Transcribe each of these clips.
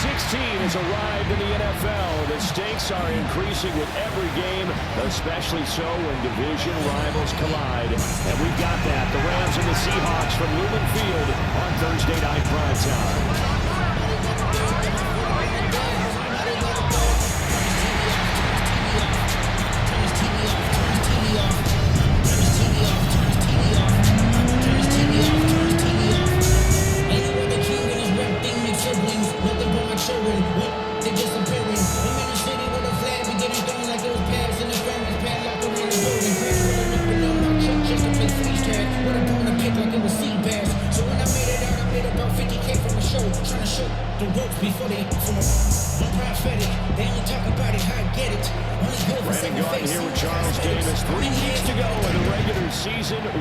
16 has arrived in the NFL. The stakes are increasing with every game, especially so when division rivals collide. And we've got that. The Rams and the Seahawks from Lumen Field on Thursday Night Primetime.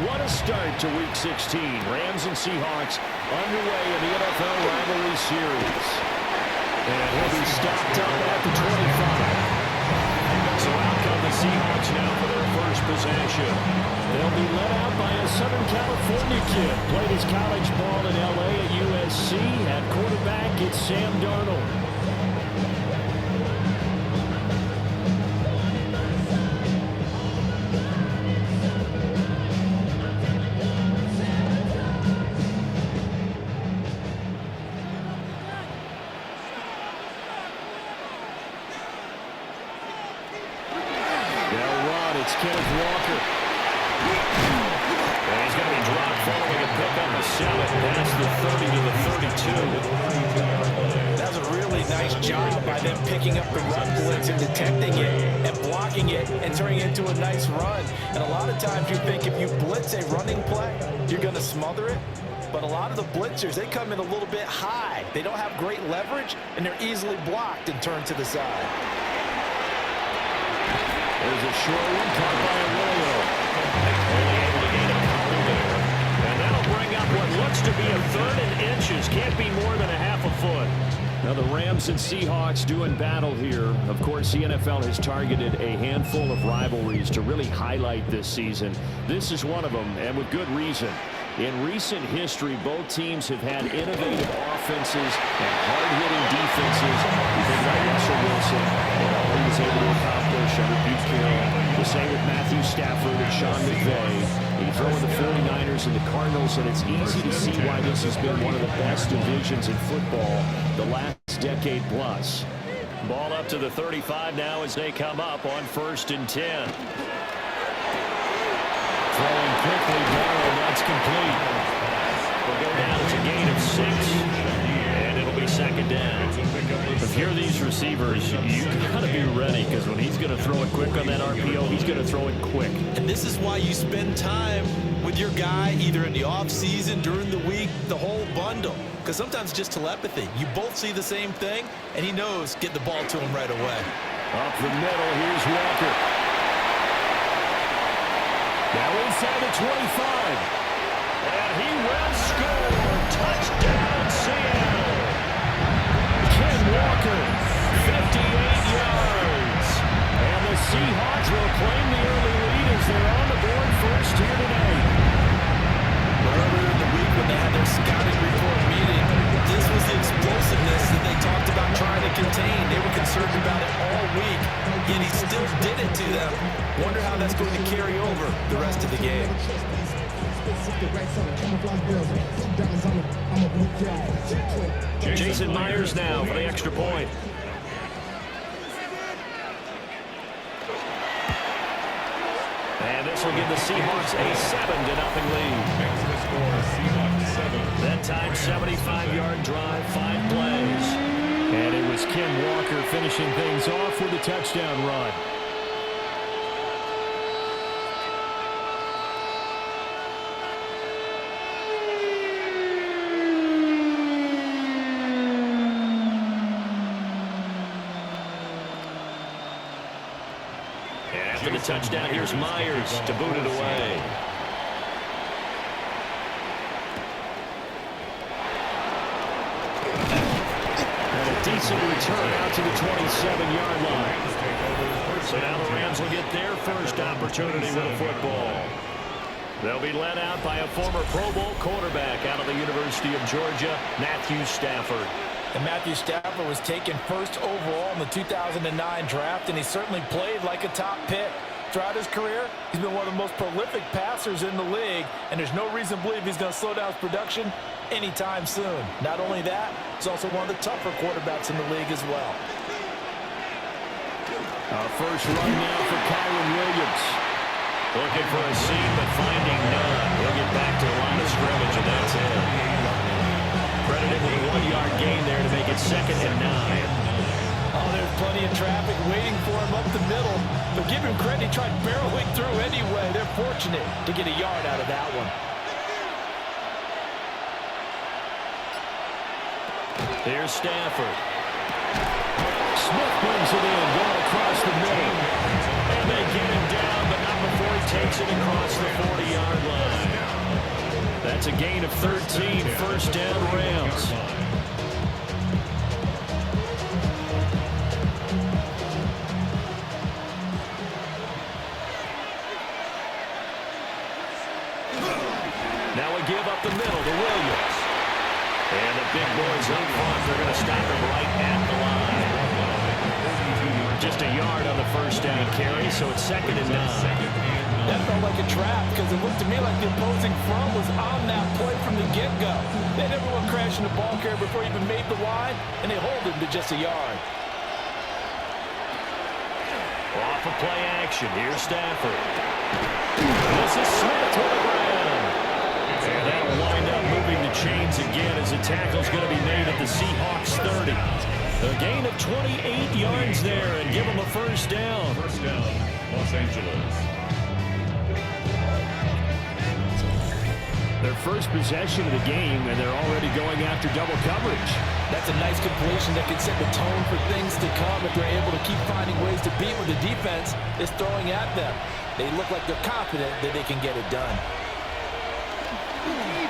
What a start to Week 16. Rams and Seahawks underway in the NFL Rivalries series. And he'll be stopped up at the 25. So out come the Seahawks now for their first possession. They'll be led out by a Southern California kid. Played his college ball in L.A. at USC. At quarterback, it's Sam Darnold. Picking up the run blitz and detecting it and blocking it and turning it into a nice run. And a lot of times you think if you blitz a running play, you're going to smother it. But a lot of the blitzers, they come in a little bit high. They don't have great leverage, and they're easily blocked and turned to the side. There's a short one caught by Arroyo. Only able to gain a couple there. And that'll bring up what looks to be a third and inches. Can't be more than a half a foot. Now the Rams and Seahawks doing battle here. Of course, the NFL has targeted a handful of rivalries to really highlight this season. This is one of them, and with good reason. In recent history, both teams have had innovative offenses and hard-hitting defenses. You think about Russell Wilson and all he was able to accomplish under Pete Carroll. The same with Matthew Stafford and Sean McVay. You throw in the 49ers and the Cardinals, and it's easy to see why this has been one of the best divisions in football the last decade plus. Ball up to the 35 now as they come up on 1st and 10. Throwing quickly, Darnold, that's complete. We'll go down to a gain of 6, and it'll be 2nd down. If you're these receivers, you got to be ready, because when he's going to throw it quick on that RPO, he's going to throw it quick. And this is why you spend time with your guy, either in the offseason, during the week, the whole bundle. Because sometimes just telepathy. You both see the same thing, and he knows get the ball to him right away. Up the middle, here's Walker. Now inside the 25. And he will score. Touchdown, Seattle. Ken Walker, 58 yards. And the Seahawks will claim the early lead as they're on the board first here today. Earlier in the week when they had their scouting report meeting, this was the explosiveness that they talked about trying to contain. They were concerned about it all week, yet he still did it to them. Wonder how that's going to carry over the rest of the game. Jason Myers now for the extra point. And this will give the Seahawks a 7-0 lead. That time, 75-yard drive, 5 plays. And it was Ken Walker finishing things off with a touchdown run. After the touchdown, here's Myers to boot it away. And a decent return out to the 27-yard line. So now the Rams will get their first opportunity with a football. They'll be led out by a former Pro Bowl quarterback out of the University of Georgia, Matthew Stafford. And Matthew Stafford was taken first overall in the 2009 draft, and he certainly played like a top pick. Throughout his career, he's been one of the most prolific passers in the league, and there's no reason to believe he's going to slow down his production anytime soon. Not only that, he's also one of the tougher quarterbacks in the league as well. Our first run now for Kyron Williams. Looking for a seam, but finding none. He'll get back to the line of scrimmage, and that's it. Credited with a 1-yard gain there to make it 2nd and 9. Oh, there's plenty of traffic waiting for him up the middle. But give him credit, he tried barreling through anyway. They're fortunate to get a yard out of that one. Here's Stafford. Smith brings it in, going across the middle. And they get him down, but not before he takes it across the 40-yard line. That's a gain of 13, first down Rams. Now we give up the middle to Williams. And the big boys up front, they're going to stop him right at the line. Just a yard on the first down carry, so it's 2nd and 9. That felt like a trap because it looked to me like the opposing front was on that play from the get-go. They never went crashing the ball carrier before he even made the line, and they hold him to just a yard. Off of play action, here's Stafford. This is Smith to the ground. And that'll wind up moving the chains again as the tackle's going to be made at the Seahawks 30. A gain of 28 yards there and give them a first down. First down, Los Angeles. Their first possession of the game, and they're already going after double coverage. That's a nice completion that can set the tone for things to come if they're able to keep finding ways to beat what the defense is throwing at them. They look like they're confident that they can get it done.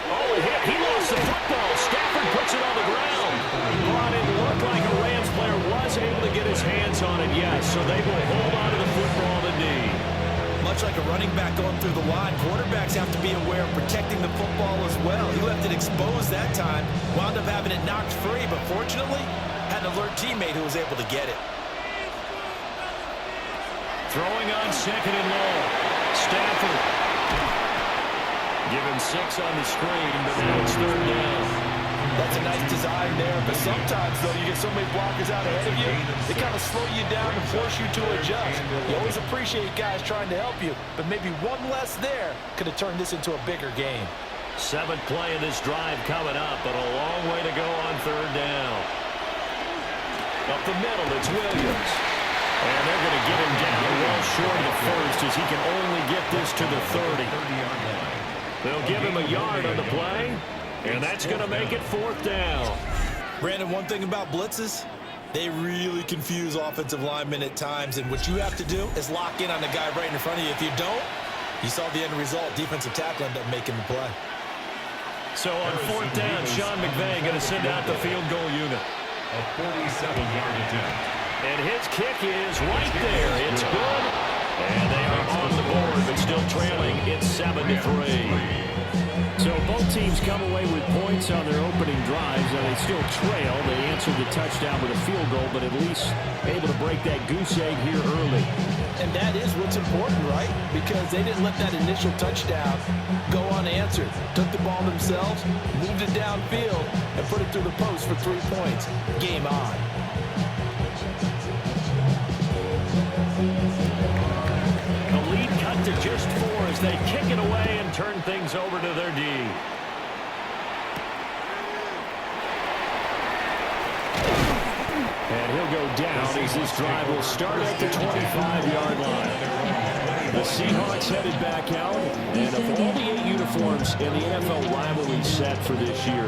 Oh, he lost the football. Stafford puts it on the ground. He brought it, looked like a Rams player was able to get his hands on it, yes. So they will hold on to the football to knee. Much like a running back going through the line, quarterbacks have to be aware of protecting the football as well. He left it exposed that time, wound up having it knocked free, but fortunately, had an alert teammate who was able to get it. Throwing on 2nd and long. Stafford. Give him 6 on the screen, but now it's 3rd down. That's a nice design there, but sometimes, though, you get so many blockers out ahead of you, they kind of slow you down and force you to adjust. You always appreciate guys trying to help you, but maybe one less there could have turned this into a bigger game. 7th play of this drive coming up, but a long way to go on 3rd down. Up the middle, it's Williams. And they're going to get him down well short of the first as he can only get this to the 30. They'll give him a yard on the play, and that's going to make it 4th down. Brandon, one thing about blitzes, they really confuse offensive linemen at times, and what you have to do is lock in on the guy right in front of you. If you don't, you saw the end result. Defensive tackle ended up making the play. So on 4th down, Sean McVay going to send out the field goal unit. A 47-yard attempt. And his kick is right there. It's good. And they are on the board, but still trailing. It's 7-3. So both teams come away with points on their opening drives. Now they still trail. They answered the touchdown with a field goal, but at least able to break that goose egg here early. And that is what's important, right? Because they didn't let that initial touchdown go unanswered. Took the ball themselves, moved it downfield, and put it through the post for 3 points. Game on. The lead cut to just 4 as they kick it away and turn things over to their D. And he'll go down as this drive will start at the 25-yard line. The Seahawks headed back out, and of all the 8 uniforms in the NFL rivalry set for this year,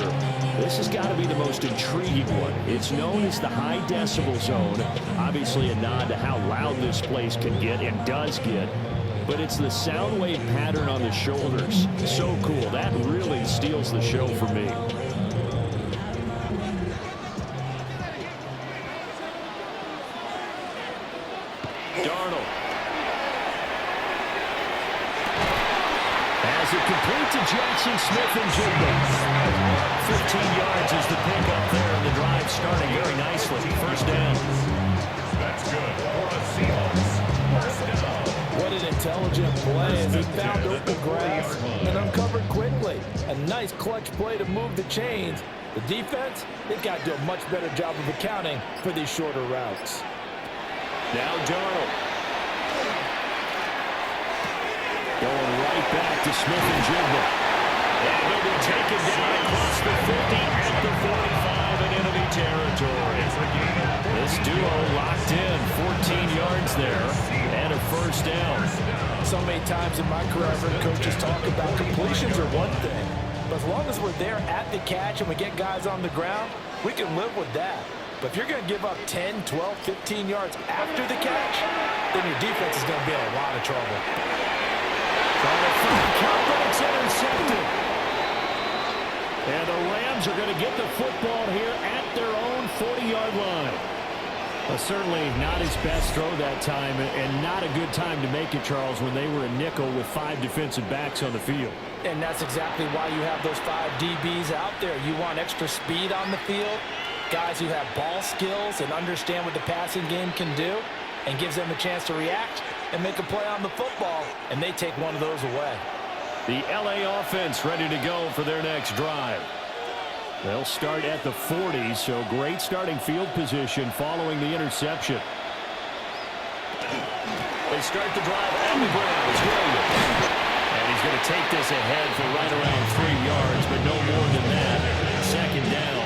this has got to be the most intriguing one. It's known as the high decibel zone, obviously a nod to how loud this place can get and does get, but it's the sound wave pattern on the shoulders. So cool. That really steals the show for me. Darnold. As it complete to Jackson Smith and Jigba. 15 yards is the pickup there, and the drive starts intelligent play as he found open grass and uncovered quickly. A nice clutch play to move the chains. The defense, they've got to do a much better job of accounting for these shorter routes. Now Darnold. Going right back to Smith-Njigba. And he'll be taken down across the 50 at the 45 in enemy territory. This duo locked in, 14 yards there, and a first down. So many times in my career, I've heard coaches talk about completions are one thing. But as long as we're there at the catch and we get guys on the ground, we can live with that. But if you're going to give up 10, 12, 15 yards after the catch, then your defense is going to be in a lot of trouble. Trying to find count, but it's intercepted. And the Rams are going to get the football here at their own 40-yard line. Well, certainly not his best throw that time, and not a good time to make it, Charles, when they were a nickel with 5 defensive backs on the field. And that's exactly why you have those 5 DBs out there. You want extra speed on the field, guys who have ball skills and understand what the passing game can do, and gives them a chance to react and make a play on the football, and they take one of those away. The LA offense ready to go for their next drive. They'll start at the 40, so great starting field position following the interception. They start the drive on the ground. It's Williams. And he's going to take this ahead for right around 3 yards, but no more than that. Second down.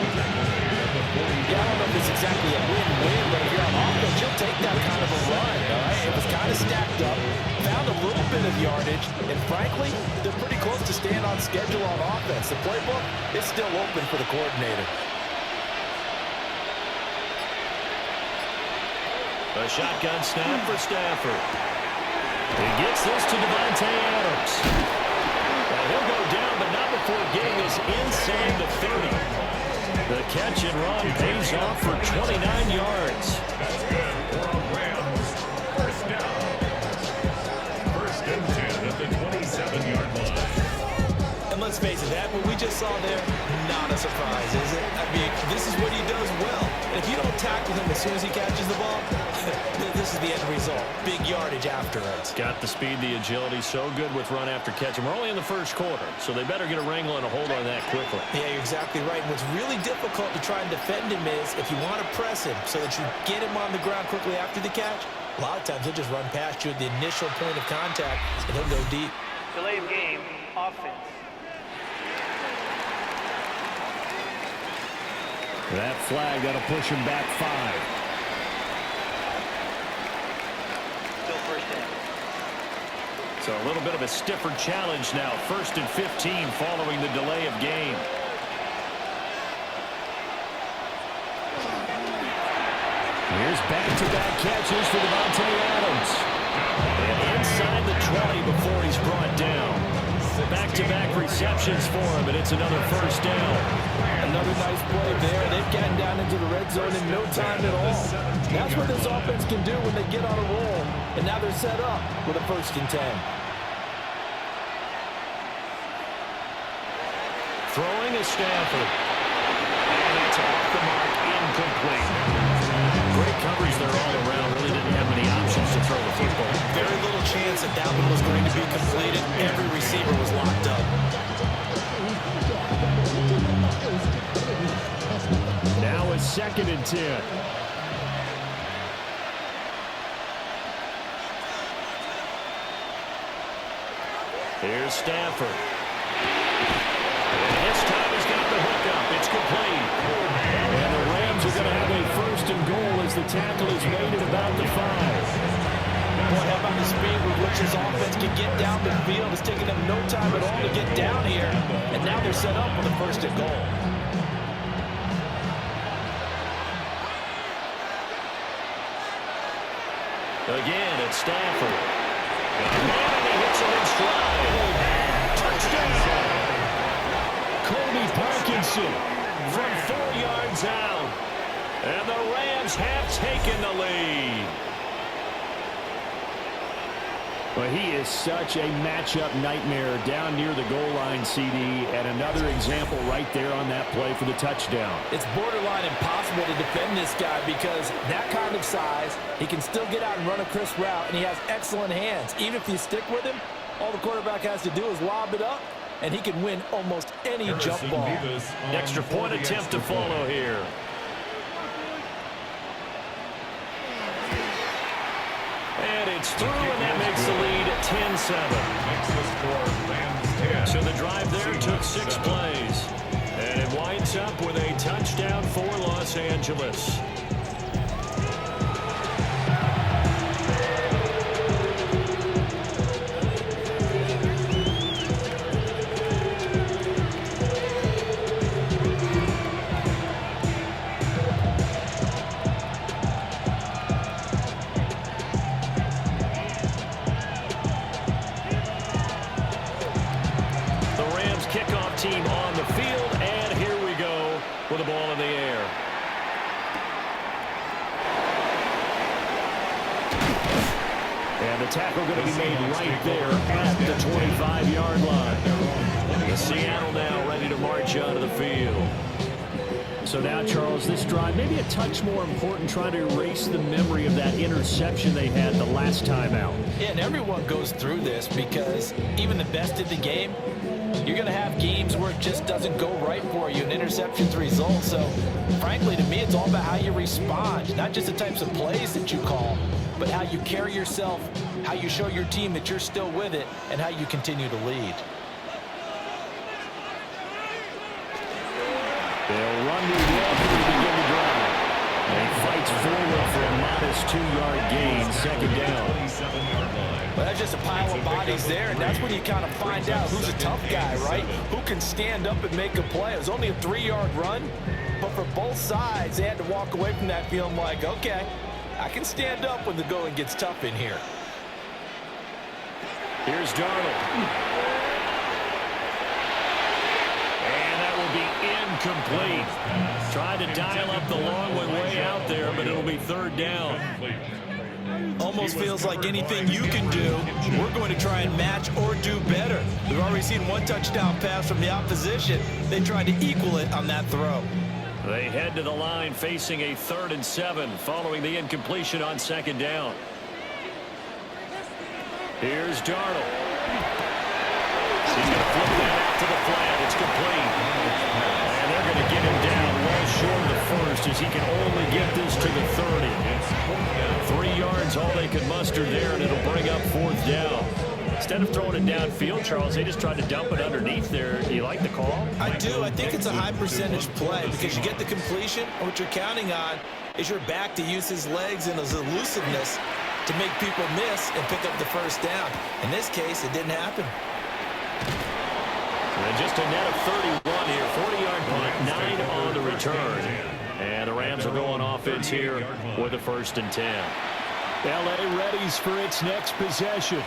Yeah, I don't know if it's exactly a win-win, but if you're on offense, you'll take that kind of a run. All right? It was kind of stacked up, found a little bit of yardage, and frankly, they're pretty close to staying on schedule on offense. The playbook is still open for the coordinator. A shotgun snap for Stafford. He gets this to Davante Adams. Well, he'll go down, but not before getting this inside the 30. The catch and run pays off for 29 yards. That's good for a Rams. First down. First and 10 at the 27-yard line. And let's face it, that what we just saw there, not a surprise, is it? I mean, this is what he does well. And if you don't tackle him as soon as he catches the ball, this is the end result. Big yardage afterwards. Got the speed, the agility, so good with run after catch. And we're only in the first quarter, so they better get a wrangle and a hold on that quickly. Yeah, you're exactly right. And what's really difficult to try and defend him is if you want to press him so that you get him on the ground quickly after the catch, a lot of times he'll just run past you at the initial point of contact, and he'll go deep. Delay of game, offense. That flag, that'll push him back 5. Still first down. So a little bit of a stiffer challenge now. First and 15 following the delay of game. Here's back-to-back catches for Davante Adams. And inside the 20 before he's brought down. Back-to-back receptions for him, and it's another first down. Another nice play there. They've gotten down into the red zone in no time at all. That's what this offense can do when they get on a roll. And now they're set up with a first and 10. Throwing is Stafford. And it's off the mark, incomplete. Great coverage there all around. Really didn't have many options to throw the football. Very little chance that that one was going to be completed. Every receiver was locked up. Now it's second and 10. Here's Stafford. And this time he's got the hookup. It's complete. And the Rams are going to have a first and goal as the tackle is made at about the 5. Boy, how about the speed with which his offense can get down the field? It's taking them no time at all to get down here. And now they're set up with a first and goal. Again, it's Stafford. And he hits him in stride. Touchdown! Colby Parkinson from 4 yards out. And the Rams have taken the lead. Well, he is such a matchup nightmare down near the goal line, CD, and another example right there on that play for the touchdown. It's borderline impossible to defend this guy because that kind of size, he can still get out and run a crisp route, and he has excellent hands. Even if you stick with him, all the quarterback has to do is lob it up, and he can win almost any jump ball. Extra point attempt to follow here. And it's through, and that makes the lead 10-7. So the drive there took 6 plays. And it winds up with a touchdown for Los Angeles. Team on the field, and here we go with the ball in the air. And the tackle going to be made right there at the 25-yard line. The Seattle now ready to march out of the field. So now, Charles, this drive maybe a touch more important, trying to erase the memory of that interception they had the last time out. Yeah, and everyone goes through this because even the best in the game, you're going to have games where it just doesn't go right for you, and interceptions result. So, frankly, to me, it's all about how you respond, not just the types of plays that you call, but how you carry yourself, how you show your team that you're still with it, and how you continue to lead. They'll run the wall to begin the drive. And he fights forward for a modest 2-yard gain, second down. Well, that's just a pile of bodies there, and that's when you kind of find out who's a tough guy, right? Who can stand up and make a play. It was only a 3-yard run, but for both sides, they had to walk away from that feeling like, okay, I can stand up when the going gets tough in here. Here's Darnold. And that will be incomplete. Tried to dial up the long one way out there, but it'll be third down. Almost feels like anything you can do, we're going to try and match or do better. We've already seen one touchdown pass from the opposition. They tried to equal it on that throw. They head to the line facing a 3rd and 7 following the incompletion on second down. Here's Darnold. He's going to flip that out to the flat. It's complete. And they're going to get him down well short of the first as he can only get this to the 30. 3 yards, all they could muster there, and it'll bring up 4th down. Instead of throwing it downfield, Charles, they just tried to dump it underneath there. Do you like the call? I do. I think it's a high percentage play because you get the completion, and what you're counting on is your back to use his legs and his elusiveness to make people miss and pick up the first down. In this case, it didn't happen. And just a net of 31 here, 40-yard punt, 9 on the return. And the Rams will go on offense here with a 1st and 10. L.A. readies for its next possession.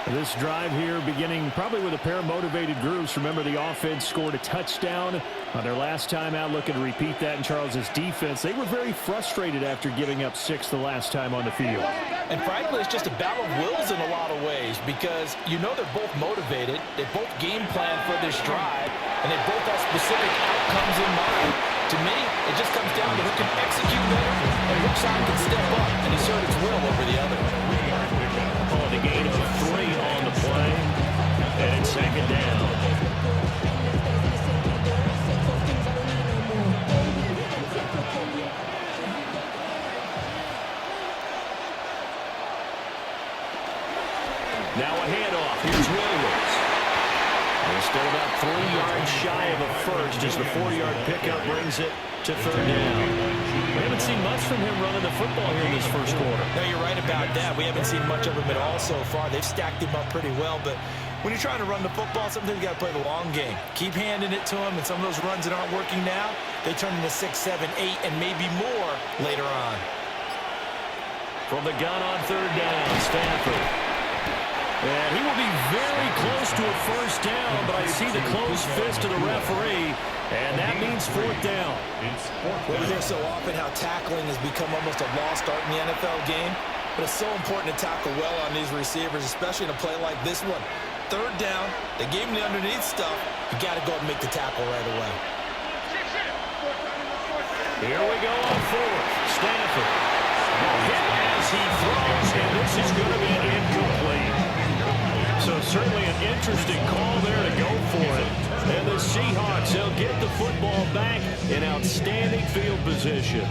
This drive here beginning probably with a pair of motivated groups. Remember, the offense scored a touchdown on their last time out. Looking to repeat that in Charles's defense. They were very frustrated after giving up 6 the last time on the field. And frankly, it's just a battle of wills in a lot of ways because you know they're both motivated. They both game plan for this drive, and they both have specific outcomes in mind. To me, it just comes down to who can execute better and which side can step up and assert its will over the other. Oh, the gain of 3 on the play, and it's second down. Now a handoff. Here's Williams. They're still about 3 yards shy of a first as the 4-yard pickup brings it to third down. We haven't seen much from him running the football here in this first quarter. No, you're right about that. We haven't seen much of him at all so far. They've stacked him up pretty well, but when you're trying to run the football, sometimes you got to play the long game. Keep handing it to him, and some of those runs that aren't working now, they turn into 6, 7, 8, and maybe more later on. From the gun on third down, Stafford. And he will be very close to a first down, but I see the closed fist of the referee, and that means 4th down. We hear so often how tackling has become almost a lost art in the NFL game. But it's so important to tackle well on these receivers, especially in a play like this one. Third down, they gave him the underneath stuff. You got to go and make the tackle right away. Here we go on fourth. Stanford. Hit as he throws, and this is going to be incomplete. So certainly an interesting call there to go for it. And the Seahawks, they'll get the football back in outstanding field position.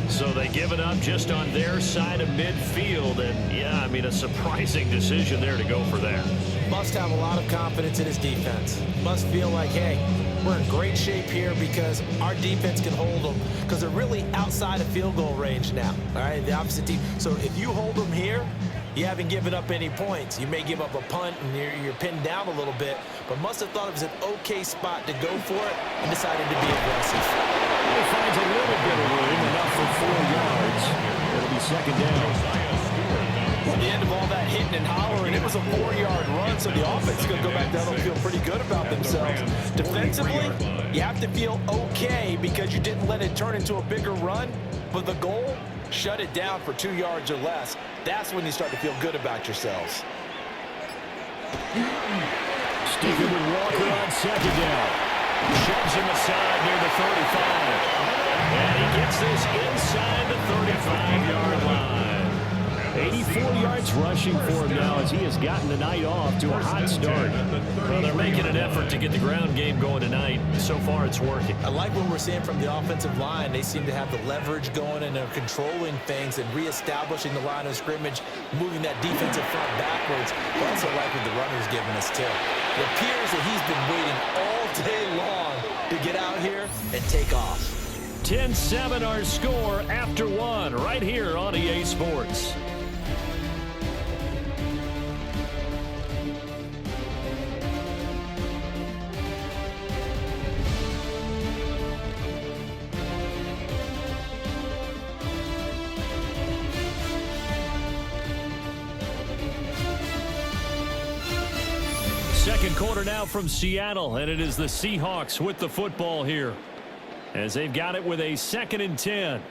So they give it up just on their side of midfield. And, yeah, I mean, a surprising decision there to go for that. Must have a lot of confidence in his defense. Must feel like, hey, we're in great shape here because our defense can hold them because they're really outside of field goal range now, all right, the opposite team. So if you hold them here, you haven't given up any points. You may give up a punt and you're pinned down a little bit, but must have thought it was an okay spot to go for it and decided to be aggressive. He finds a little bit of room, enough for 4 yards. It'll be second down. At the end of all that hitting and hollering, it was a 4-yard run, so the offense is going to go back down and feel pretty good about themselves. Defensively, you have to feel okay because you didn't let it turn into a bigger run, but the goal, shut it down for 2 yards or less. That's when you start to feel good about yourselves. Sticking with Walker on second down. Shoves him aside near the 35. And he gets this inside the 35-yard line. 84 yards rushing for him now as he has gotten the night off to a hot start. Well, they're making an effort to get the ground game going tonight. So far, it's working. I like what we're seeing from the offensive line. They seem to have the leverage going, and they're controlling things and reestablishing the line of scrimmage, moving that defensive front backwards. I also like what the runner's giving us, too. It appears that he's been waiting all day long to get out here and take off. 10-7 our score after one right here on EA Sports. Second quarter now from Seattle, and it is the Seahawks with the football here as they've got it with a 2nd and 10.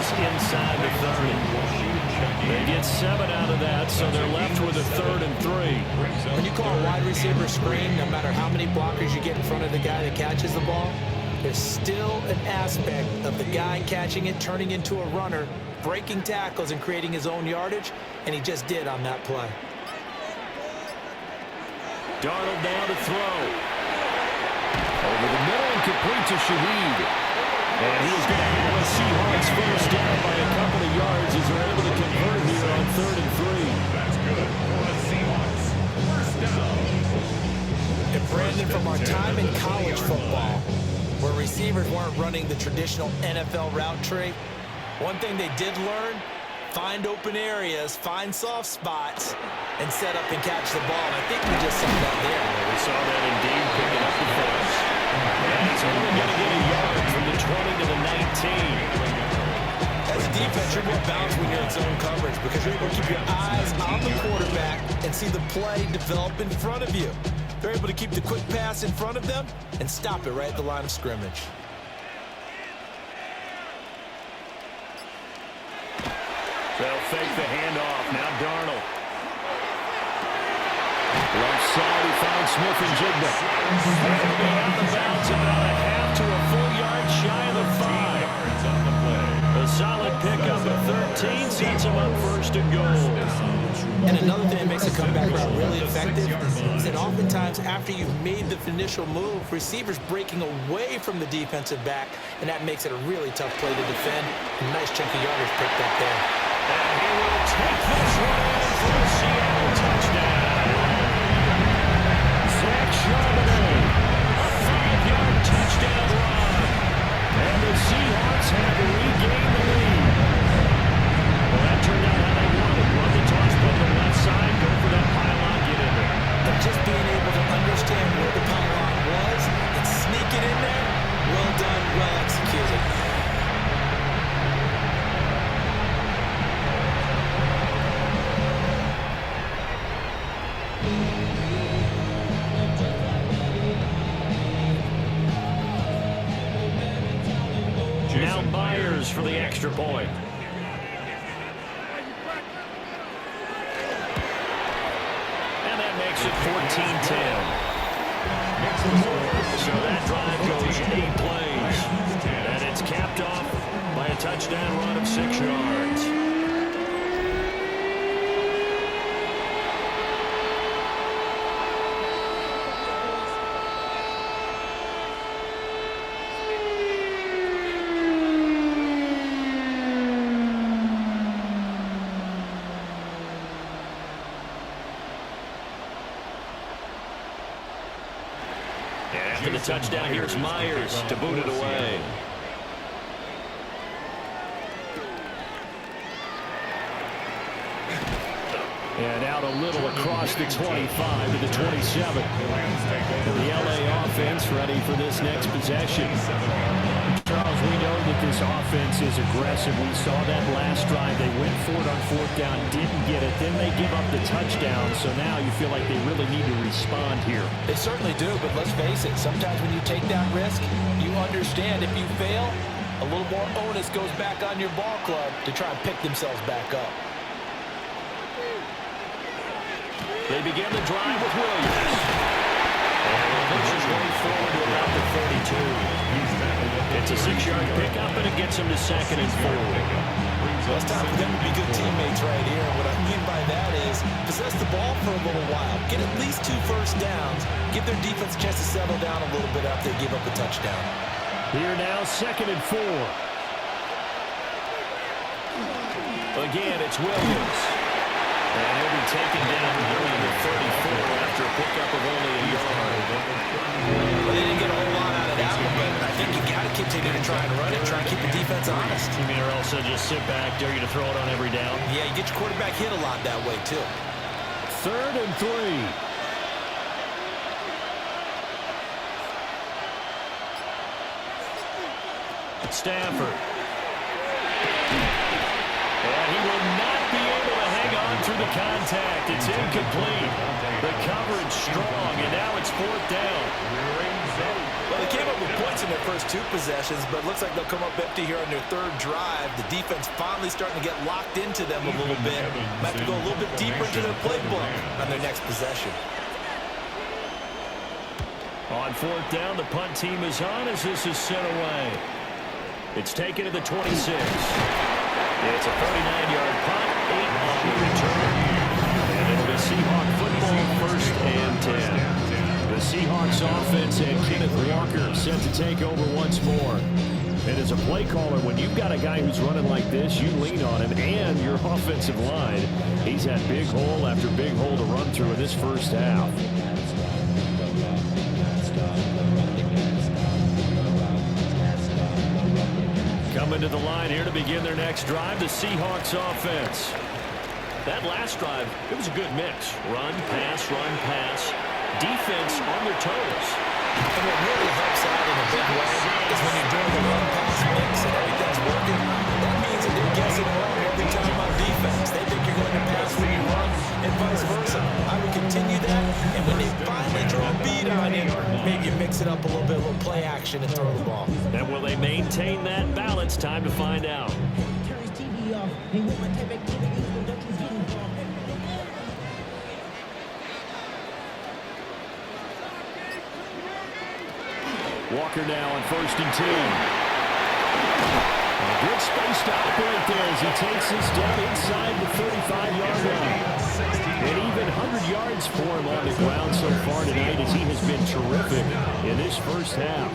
Inside the 30. They get 7 out of that, so they're left with a 3rd and 3. When you call a wide receiver screen, no matter how many blockers you get in front of the guy that catches the ball, there's still an aspect of the guy catching it, turning into a runner, breaking tackles and creating his own yardage, and he just did on that play. Darnold down to throw. Over the middle and complete to Shaheed. And he's going to have a Seahawks first down by a couple of yards as they're able to convert here on 3rd and 3. That's good for the Seahawks. First down. And Brandon, from our time in college football, where receivers weren't running the traditional NFL route tree, one thing they did learn, find open areas, find soft spots, and set up and catch the ball. And I think we just saw that there. We saw that indeed, picking up the pass. And he's only going to get a yard from the 20 to the 19. As a defense, you're more balanced when you're in zone coverage because you're able to keep your eyes on the quarterback and see the play develop in front of you. They're able to keep the quick pass in front of them and stop it right at the line of scrimmage. They'll fake the handoff. Now Darnold. Left side, he found Smith and Jigba. They'll be out of bounds about a half to a full yard shy of the 5. A solid pickup at 13 sets him up 1st and goal. And another thing that makes a comeback route really effective is that oftentimes after you've made the initial move, receivers breaking away from the defensive back, and that makes it a really tough play to defend. A nice chunk of yardage picked up there. And he will take this one in for a Seattle touchdown. Zach Charbonnet, a 5-yard touchdown run. And the Seahawks have regained the lead. Well, that turned out how they wanted. Run the toss play to the left side, go for that pylon, get in there. But just being able to understand where the pylon was and sneak it in there, well answers for the extra point. And that makes it 14-10. So that drive goes 8 plays. And it's capped off by a touchdown run of 6 yards. After the touchdown, here's Myers to boot it away. And out a little across the 25 to the 27. The LA offense ready for this next possession. Charles, we know that this offense is aggressive. We saw that last drive. They went for it on 4th down, didn't get it. Then they give up the touchdown. So now you feel like they really need to respond here. They certainly do, but let's face it. Sometimes when you take that risk, you understand if you fail, a little more onus goes back on your ball club to try and pick themselves back up. They begin the drive with Williams. And pushes way forward to about the 32. It's a 6-yard pickup, and it gets him to 2nd and 4. Well, it's time for them to be good teammates right here. What I mean by that is possess the ball for a little while. Get at least 2 first downs. Give their defense a chance to settle down a little bit after they give up a touchdown. Here now, 2nd and 4. Again, it's Williams. And he'll be taken down nearly the 34 after a pickup of only a yard. Well, they didn't get a whole lot out of that one, but I think you got to continue to try and run it, try and keep the defense honest. You mean, or also just sit back, dare you to throw it on every down? Yeah, you get your quarterback hit a lot that way, too. 3rd and 3. Stafford. And he will not be able to hang on through the contact. It's incomplete. The coverage strong, and now it's 4th down. Well, they came up with points in their first 2 possessions, but it looks like they'll come up empty here on their 3rd drive. The defense finally starting to get locked into them a little bit. Might have to go a little bit deeper into their playbook on their next possession. On 4th down, the punt team is on as this is sent away. It's taken to the 26. It's a 39-yard punt, 8 on the return. And it'll be Seahawk football, 1st and 10. The Seahawks offense and Kenneth Walker set to take over once more. And as a play caller, when you've got a guy who's running like this, you lean on him and your offensive line. He's had big hole after big hole to run through in this first half. Coming to the line here to begin their next drive, the Seahawks offense. That last drive, it was a good mix. Run, pass, defense on their toes. And what really helps out in a big way is when you're doing the run-pass mix and everything's working, that means that they're guessing wrong every time on defense. They think you're going to pass when you run and vice versa. I would continue that, and when they finally draw a beat on you, maybe you mix it up a little bit, a little play action and throw the ball. And will they maintain that balance? Time to find out. Walker now on 1st and 10. A good space to operate there as he takes this down inside the 35-yard line. And even 100 yards for him on the ground so far tonight as he has been terrific in this first half.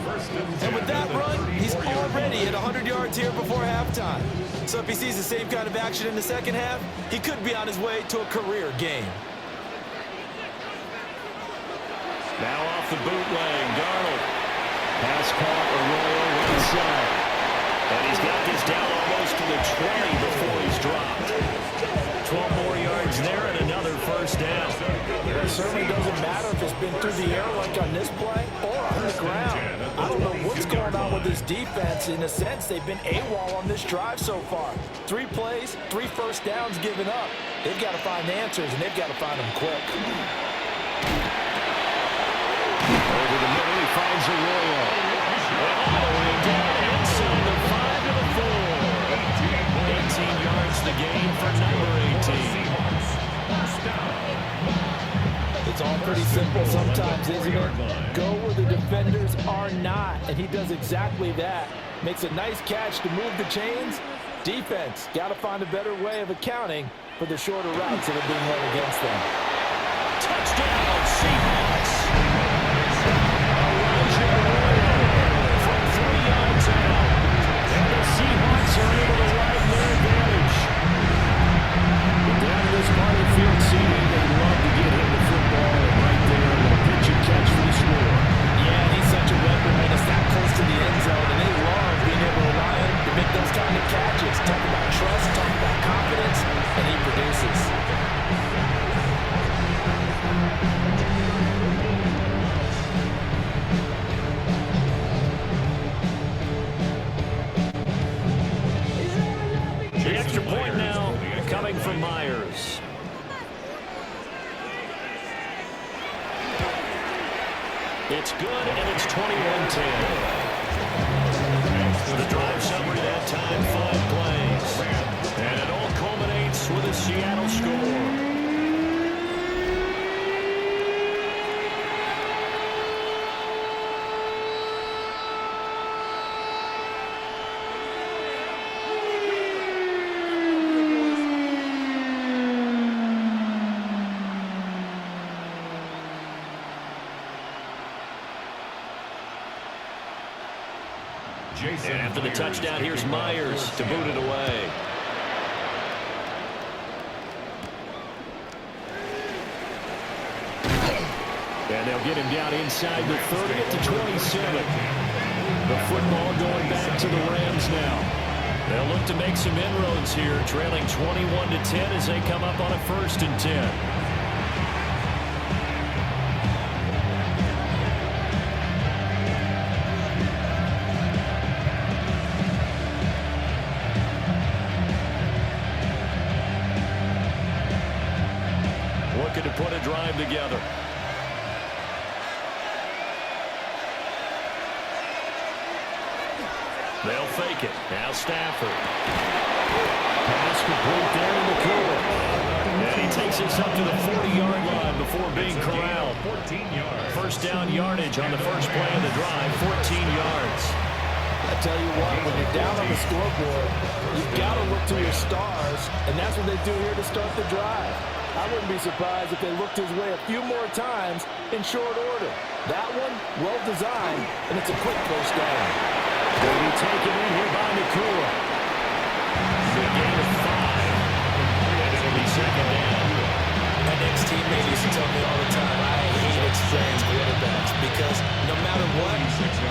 And with that run, he's already at 100 yards here before halftime. So if he sees the same kind of action in the second half, he could be on his way to a career game. Now off the bootleg, Darnold. Pass caught, Arroyo right side. And he's got this down almost to the 20 before he's dropped. 12 more yards there and another first down. It certainly doesn't matter if it's been through the air like on this play or on the ground. I don't know what's going on with this defense. In a sense, they've been AWOL on this drive so far. 3 plays, 3 first downs given up. They've got to find answers, and they've got to find them quick. Over the middle, he finds Arroyo. All the way down inside the 5 to the 4. First down. It's all pretty simple sometimes, isn't it? Go where the defenders are not, and he does exactly that. Makes a nice catch to move the chains. Defense, got to find a better way of accounting for the shorter routes that are being run against them. Touchdown, Seahawks. From 3 yards out. And the Seahawks are able to widen their advantage. Down in this part of the field, CD, they love to get him the football. And right there, a little pitch and catch for the score. Yeah, he's such a weapon when it's that close to the end zone, and they love being able to rely on him to make those kind of catches. Talk about trust, talk about confidence, and he produces. The extra point now coming from Myers. It's good, and it's 21-10. The drive summary that time, 5 plays. And it all culminates with a Seattle score. And after the touchdown, here's Myers to boot it away. And they'll get him down inside the 30 at the 27. The football going back to the Rams now. They'll look to make some inroads here, trailing 21-10 as they come up on a 1st and 10. Looking to put a drive together. They'll fake it. Now Stafford. Pass complete there in the corner. And he takes us up to the 40-yard line before being corralled. 14 yards. First down yardage on the first play of the drive, 14 yards. I tell you what, when you're down on the scoreboard, you've got to look to your stars, and that's what they do here to start the drive. I wouldn't be surprised if they looked his way a few more times in short order. That one, well designed, and it's a quick first down. They'll be taken in here by Nakua. The gain of 5. And it'll be second down. My ex-teammate used to tell me all the time, I hate experienced quarterbacks because no matter what,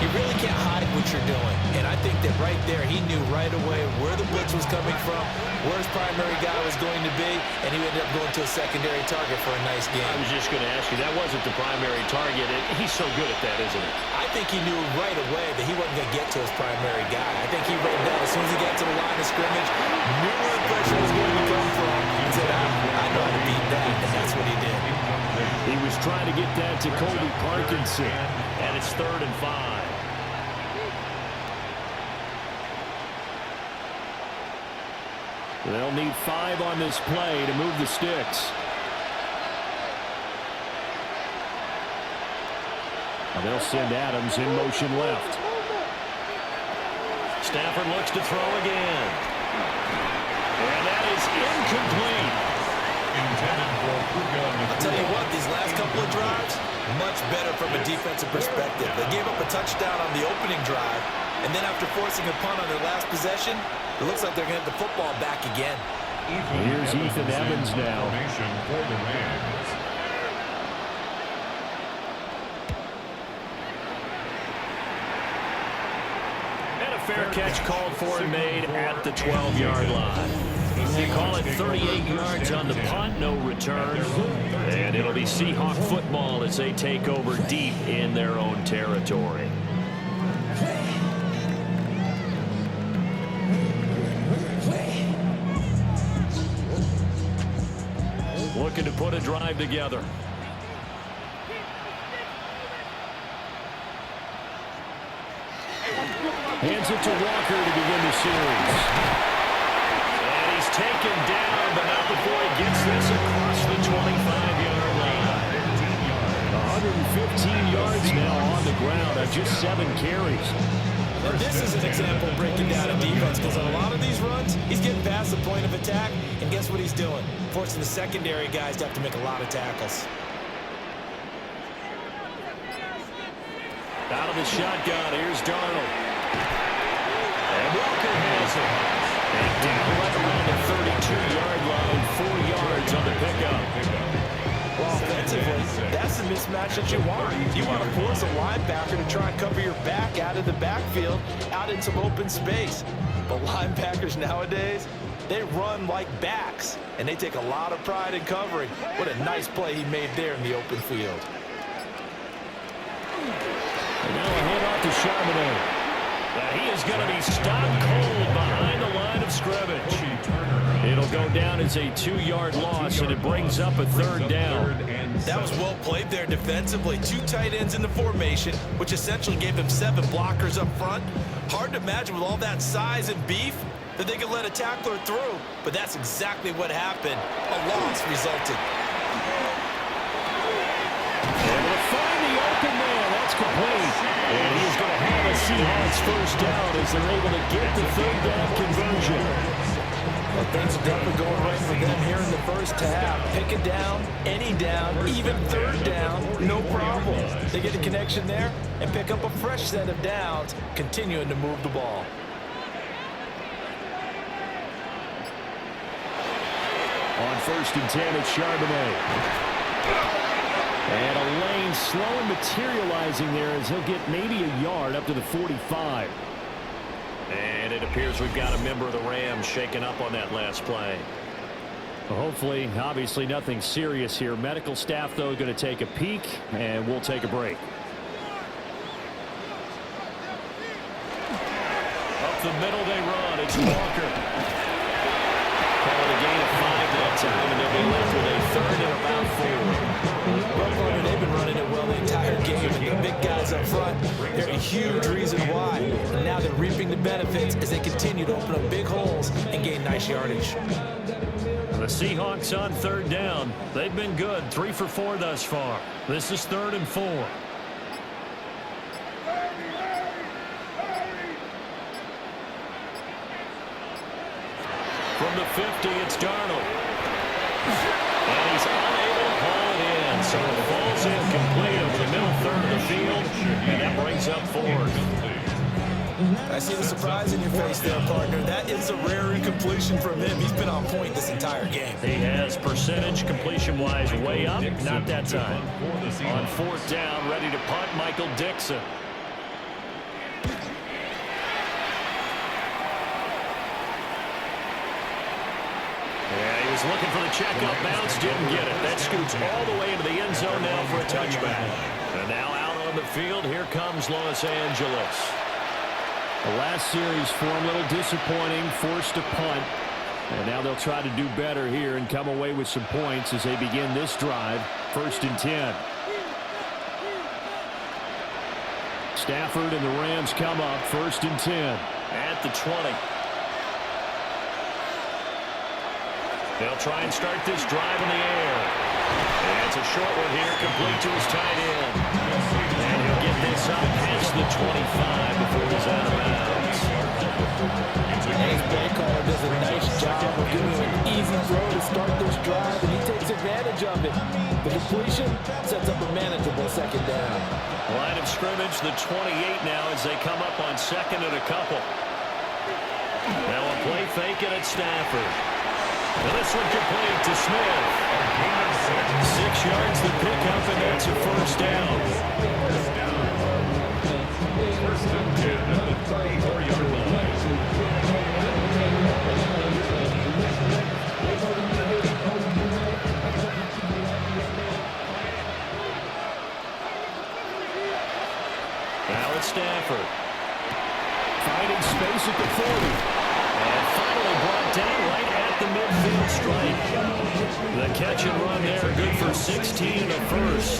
you really can't hide what you're doing. And I think that right there, he knew right away where the blitz was coming from, where his primary guy was going to be, and he ended up going to a secondary target for a nice game. I was just going to ask you, that wasn't the primary target. He's so good at that, isn't he? I think he knew right away that he wasn't going to get to his primary guy. I think he read that as soon as he got to the line of scrimmage, knew where the pressure was going to come from, and said, I know how to beat that, and that's what he did. He was trying to get that to Colby Parkinson, and it's 3rd and 5. They'll need 5 on this play to move the sticks. And they'll send Adams in motion left. Stafford looks to throw again. And that is incomplete. I'll tell you what, these last couple of drives, much better from a defensive perspective. They gave up a touchdown on the opening drive, and then after forcing a punt on their last possession, it looks like they're going to have the football back again. Here's Ethan Evans now. For the Rams. And a fair catch called for and made at the 12-yard line. They call it 38 yards on the punt, no return. And it'll be Seahawk football as they take over deep in their own territory. Looking to put a drive together. Hands it to Walker to begin the series. And he's taken down, but not before he gets this across the 20. 15 yards now on the ground on just 7 carries. And this is an example of breaking down a defense, because on a lot of these runs, he's getting past the point of attack, and guess what he's doing? Forcing the secondary guys to have to make a lot of tackles. Out of the shotgun, here's Darnold. And Walker has it. And down right around the 32-yard line, 4 yards on the pickup. Well, offensively, that's the mismatch that you want. You want to force a linebacker to try and cover your back out of the backfield, out in some open space. But linebackers nowadays, they run like backs, and they take a lot of pride in covering. What a nice play he made there in the open field. And now a handoff to Charbonnet. He is going to be stone cold behind the line of scrimmage. It'll go down as a 2-yard loss, and it brings up a 3rd down. That was well played there defensively. 2 tight ends in the formation, which essentially gave them 7 blockers up front. Hard to imagine with all that size and beef that they could let a tackler through, but that's exactly what happened. A loss resulted. Able to find the open man. That's complete. And he's going to have a Seahawks first down as they're able to get the 3rd down conversion. Well, things are definitely going right for them here in the first half. Pick it down, any down, even 3rd down, no problem. They get a connection there and pick up a fresh set of downs, continuing to move the ball. On 1st and 10, it's Charbonnet. And a lane slow and materializing there as he'll get maybe a yard up to the 45. And it appears we've got a member of the Rams shaken up on that last play. Well, hopefully, obviously nothing serious here. Medical staff, though, going to take a peek, and we'll take a break. Up the middle they run. It's Walker. Call it a gain of 5 that time, and they'll be left with a 3rd and about 4. Well, they've been running it well the entire game, and the big guys up front, they're a huge reason why. And now they're reaping the benefits as they continue to open up big holes and gain nice yardage. The Seahawks on 3rd down. They've been good, 3 for 4 thus far. This is 3rd and 4. From the 50, it's Darnold. And he's unable to haul it in, so it falls incomplete over the middle 3rd of the field, and that brings up 4th. I see the surprise in your face there, partner. That is a rare incompletion from him. He's been on point this entire game. He has percentage completion-wise way up, not that time. On 4th down, ready to punt, Michael Dixon. Yeah, he was looking for the checkup bounce, didn't get it. That scoots all the way into the end zone now for a touchback. And now out on the field, here comes Los Angeles. The last series for him, a little disappointing, forced to punt. And now they'll try to do better here and come away with some points as they begin this drive, 1st and 10. Stafford and the Rams come up, 1st and 10 at the 20. They'll try and start this drive in the air. And it's a short one here, complete to his tight end. And he'll get this up past the 25 before he's out of bounds. His play caller does a nice job of giving him an easy throw to start this drive, and he takes advantage of it. The completion sets up a manageable 2nd down. Line of scrimmage, the 28 now as they come up on 2nd and a couple. Now a play fake and it's Stafford. And this one complete to Smith. 6 yards the pickup, and that's a 1st down. 1st and 10 at the 34-yard line. Now it's Stafford. Finding space at the 40. And finally brought down right at the midfield stripe. The catch and run there, good for 16 and a 1st.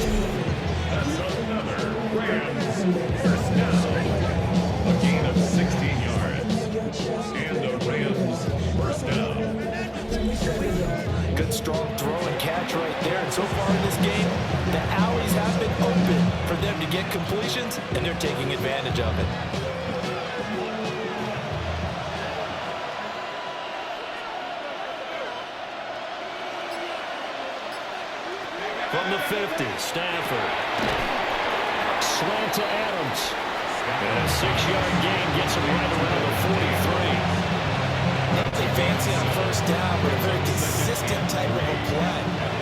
That's another Rams 1st down. A gain of 16 yards. And the Rams 1st down. Good strong throw and catch right there. And so far in this game, the alleys have been open get completions, and they're taking advantage of it. From the 50, Stafford. Slant to Adams. And a 6-yard gain gets him right around the 43. Nothing fancy on first down, but a very consistent type of a play.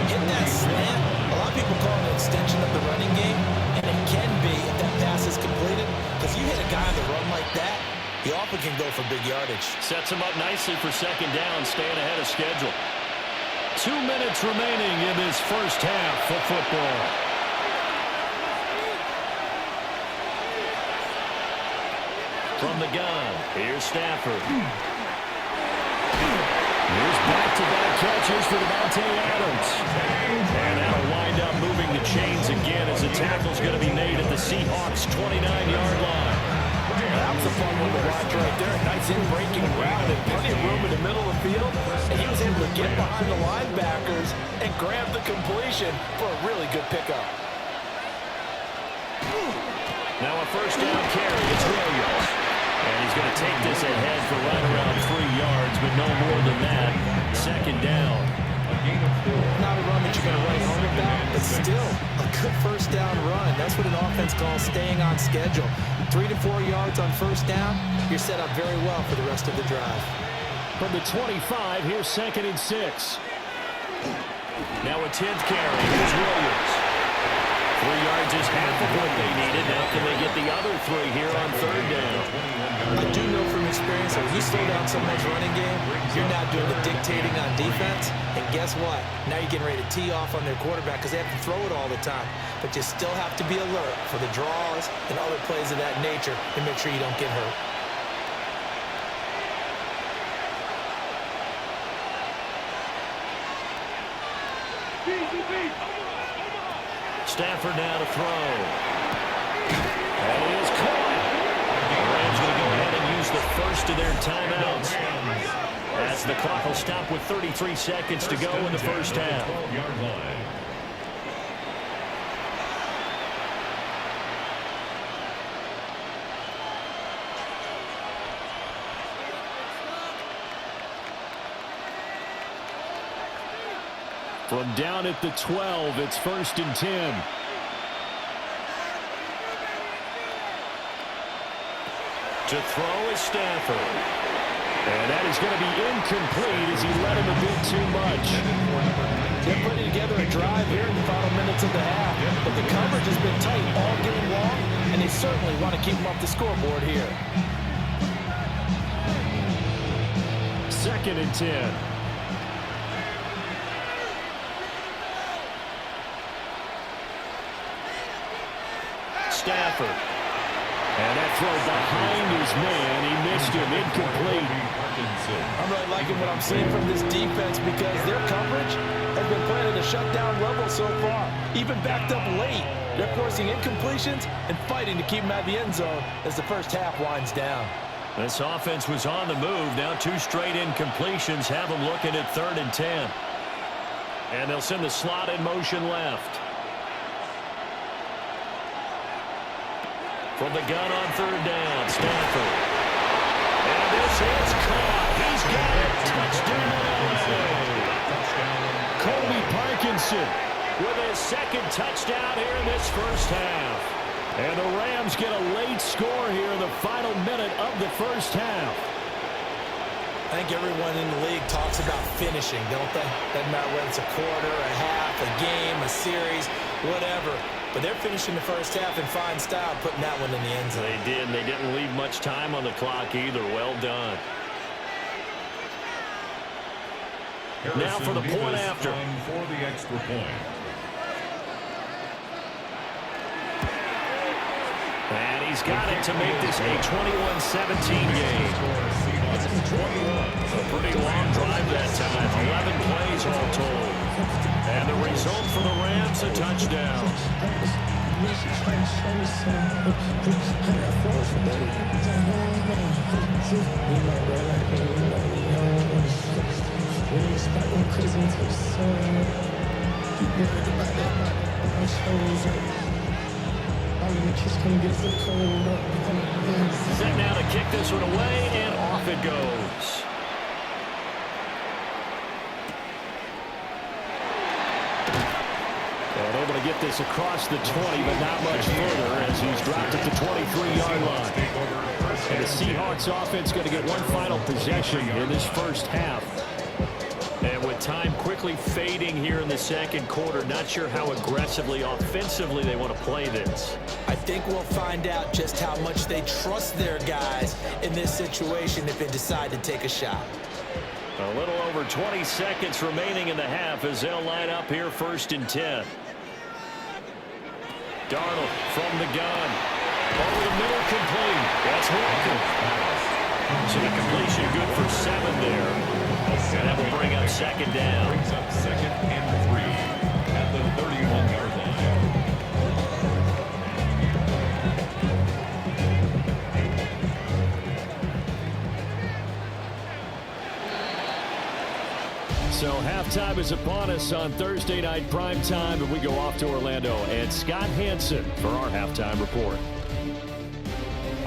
Hit that slant. A lot of people call it an extension of the running game, and it can be if that pass is completed. Because you hit a guy on the run like that, he often can go for big yardage. Sets him up nicely for second down, staying ahead of schedule. 2 minutes remaining in this first half of football. From the gun, here's Stafford. Here's back-to-back catches for Davante Adams. And that'll wind up moving the chains again as the tackle's going to be made at the Seahawks' 29-yard line. That was a fun one to watch right there. Nice in-breaking route and plenty of room in the middle of the field. And he was able to get behind the linebackers and grab the completion for a really good pickup. Now a first down carry. It's Williams. And he's going to take this ahead for right around 3 yards, but no more than that. Second down. Not a run that you're going to write home about, but still a good first down run. That's what an offense calls staying on schedule. 3 to 4 yards on first down, you're set up very well for the rest of the drive. From the 25, here's 2nd and 6. Now a 10th carry. Here's Williams. 3 yards is half of what they needed. Now can they get the other 3 here on third down? I do know from experience that when you slow down someone's running game, you're not doing the dictating on defense. And guess what? Now you're getting ready to tee off on their quarterback because they have to throw it all the time. But you still have to be alert for the draws and other plays of that nature to make sure you don't get hurt. Stafford now to throw. And it is caught. The Rams going to go ahead and use the first of their timeouts. As the clock will stop with 33 seconds to go in the first half. From down at the 12, it's 1st and 10. To throw is Stafford. And that is going to be incomplete as he let him a bit too much. They're putting together a drive here in the final minutes of the half. But the coverage has been tight all game long, and they certainly want to keep them off the scoreboard here. 2nd and 10. Stafford. And that throw behind his man. He missed him. Incomplete. I'm really liking what I'm seeing from this defense because their coverage has been playing at a shutdown level so far. Even backed up late. They're forcing incompletions and fighting to keep them out of the end zone as the first half winds down. This offense was on the move. Now 2 straight incompletions have them looking at 3rd and 10. And they'll send the slot in motion left. From the gun on 3rd down, Stafford. And this is caught. He's got it. Touchdown. Colby Parkinson with his 2nd touchdown here in this first half. And the Rams get a late score here in the final minute of the first half. I think everyone in the league talks about finishing, don't they? Doesn't matter whether it's a quarter, a half, a game, a series, whatever. But they're finishing the first half in fine style, putting that one in the end zone. They did, and they didn't leave much time on the clock either. Well done. Now for the point after. For the extra point. And he's got it to make this a 21-17 game. A pretty long drive that time. 11 plays all told. And the result for the Rams, a touchdown. Set now to kick this one away, and off it goes. And able to get this across the 20, but not much further as he's dropped at the 23-yard line. And the Seahawks offense going to get one final possession in this first half. And with time quickly fading here in the second quarter, not sure how aggressively, offensively they want to play this. I think we'll find out just how much they trust their guys in this situation if they decide to take a shot. A little over 20 seconds remaining in the half as they'll line up here 1st and 10. Darnold from the gun. Over the middle, complete. That's Walker. So the completion good for 7 there. And that will bring up 2nd down. Brings up 2nd and 3 at the 31-yard line. So halftime is upon us on Thursday night primetime, and we go off to Orlando. And Scott Hansen for our halftime report.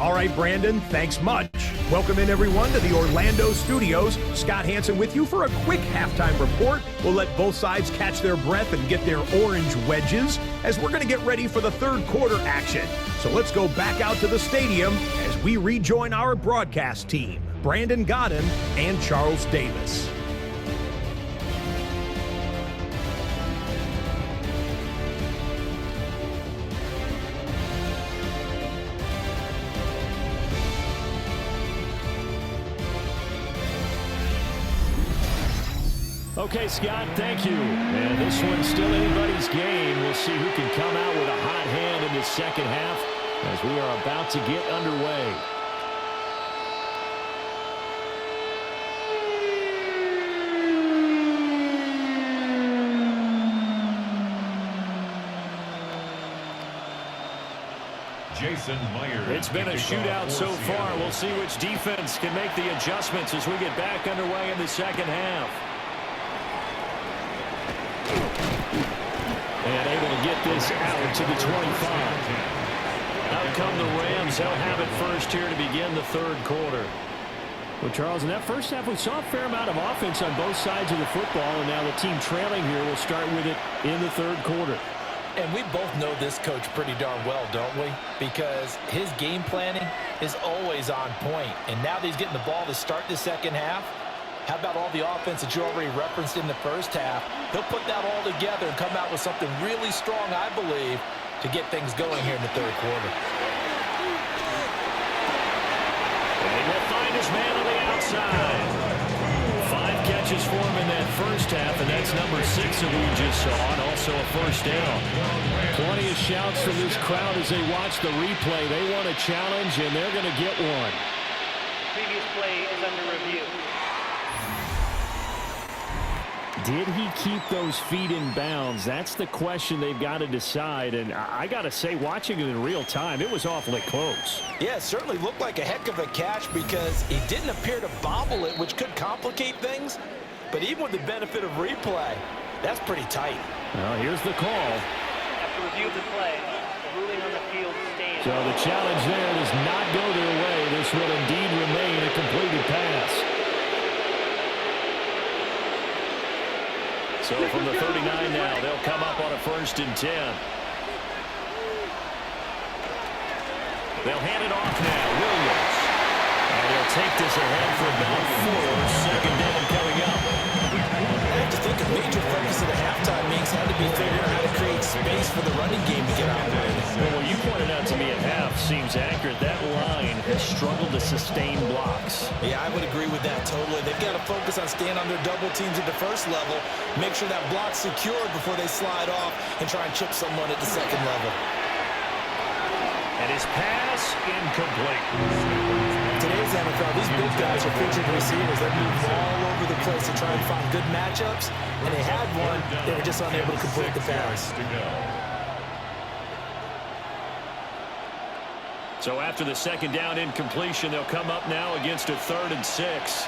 All right, Brandon, thanks much. Welcome in, everyone, to the Orlando studios. Scott Hansen with you for a quick halftime report. We'll let both sides catch their breath and get their orange wedges as we're going to get ready for the third quarter action. So let's go back out to the stadium as we rejoin our broadcast team, Brandon Godden and Charles Davis. Okay, Scott, thank you. And this one's still anybody's game. We'll see who can come out with a hot hand in this second half as we are about to get underway. Jason Myers. It's been a shootout so far. We'll see which defense can make the adjustments as we get back underway in the second half. And able to get this out to the 25. Out come the Rams. They'll have it first here to begin the third quarter. Well, Charles, in that first half, we saw a fair amount of offense on both sides of the football, and now the team trailing here will start with it in the third quarter. And we both know this coach pretty darn well, don't we? Because his game planning is always on point. And now that he's getting the ball to start the second half, how about all the offense that you already referenced in the first half? He'll put that all together and come out with something really strong, I believe, to get things going here in the third quarter. And he will find his man on the outside. 5 catches for him in that first half, and that's number 6 that we just saw, and also a first down. Plenty of shouts from this crowd as they watch the replay. They want a challenge, and they're going to get one. Previous play is under review. Did he keep those feet in bounds? That's the question they've got to decide. And I got to say, watching it in real time, it was awfully close. Yeah, it certainly looked like a heck of a catch because he didn't appear to bobble it, which could complicate things. But even with the benefit of replay, that's pretty tight. Well, here's the call. After review of the play, the ruling on the field stands. So the challenge there does not go their way. This will indeed remain a completed pass. So from the 39 now, they'll come up on a 1st and 10. They'll hand it off now. Williams. And he'll take this ahead for about 4. 2nd down coming up. I have to think a major focus of the halftime means had to be figuring out how to create space for the running game to get operated. Well, what you pointed out to me at half seems accurate. That line has struggled to sustain blocks. Yeah, I would agree with that totally. They've got to focus on staying on their double teams at the first level, make sure that block's secured before they slide off and try and chip someone at the second level. And his pass incomplete. Today's NFL, these big guys are featured receivers. They move all over the place to try and find good matchups, and they had one. They were just unable to complete the pass. So after the 2nd down incompletion, they'll come up now against a 3rd and 6.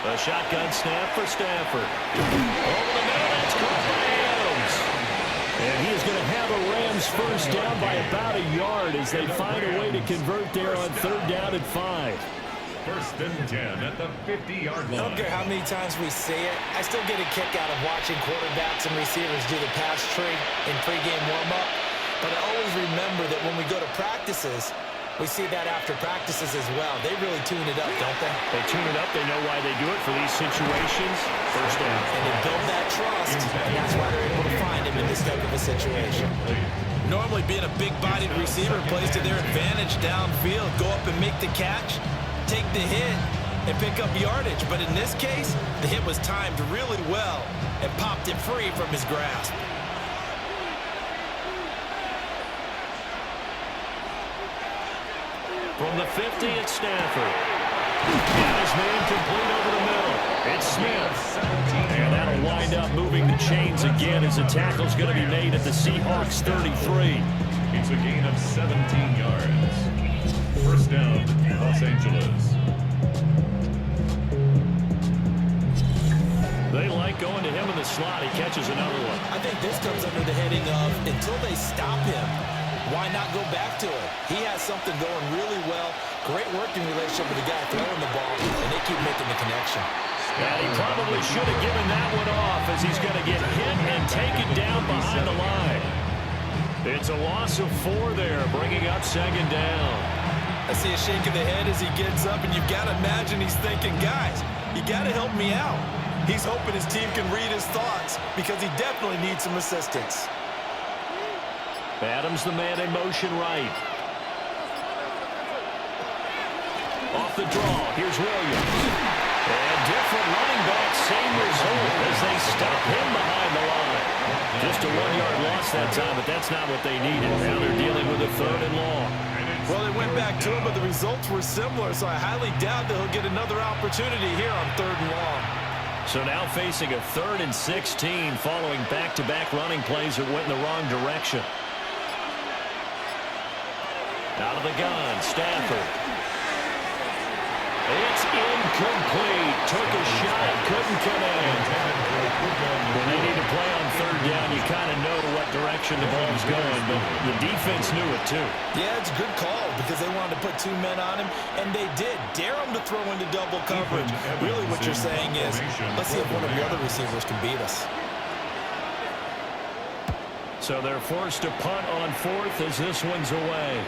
A shotgun snap for Stafford. Over the middle, that's caught by Adams. And he is going to have a Rams first down by about a yard as they find a way to convert there on 3rd down and 5. First and 10 at the 50-yard line. I don't care how many times we say it, I still get a kick out of watching quarterbacks and receivers do the pass tree in pregame warm-up. But I always remember that when we go to practices, we see that after practices as well. They really tune it up, don't they? They tune it up. They know why they do it for these situations. First down. And they build that trust, and that's why they're able to find him in this type of a situation. Normally, being a big-bodied receiver plays to their advantage downfield. Go up and make the catch, take the hit, and pick up yardage. But in this case, the hit was timed really well and popped it free from his grasp. From the 50, it's Stafford. And his man complete over the middle. It's Smith. And that'll wind up moving the chains again as the tackle's going to be made at the Seahawks 33. It's a gain of 17 yards. First down, Los Angeles. They like going to him in the slot. He catches another one. I think this comes under the heading of until they stop him, why not go back to it? He has something going really well. Great working relationship with the guy throwing the ball, and they keep making the connection. And he probably should have given that one off as he's going to get hit and taken down behind the line. It's a loss of 4 there, bringing up 2nd down. I see a shake of the head as he gets up, and you've got to imagine he's thinking, guys, you got to help me out. He's hoping his team can read his thoughts because he definitely needs some assistance. Adams the man in motion right. Off the draw, here's Williams. And different running back, same result as they stop him behind the line. Just a 1-yard loss that time, but that's not what they needed. Now they're dealing with a 3rd and long. Well, they went back to him, but the results were similar, so I highly doubt that he'll get another opportunity here on 3rd and long. So now facing a 3rd and 16 following back-to-back running plays that went in the wrong direction. Out of the gun, Stafford. It's incomplete. Took a shot, couldn't connect. When they need to play on 3rd down, you kind of know to what direction the ball's going, but the defense knew it too. Yeah, it's a good call because they wanted to put 2 men on him, and they did. Dare him to throw into double coverage. Really what you're saying is, let's see if one of your other receivers can beat us. So they're forced to punt on 4th as this one's away.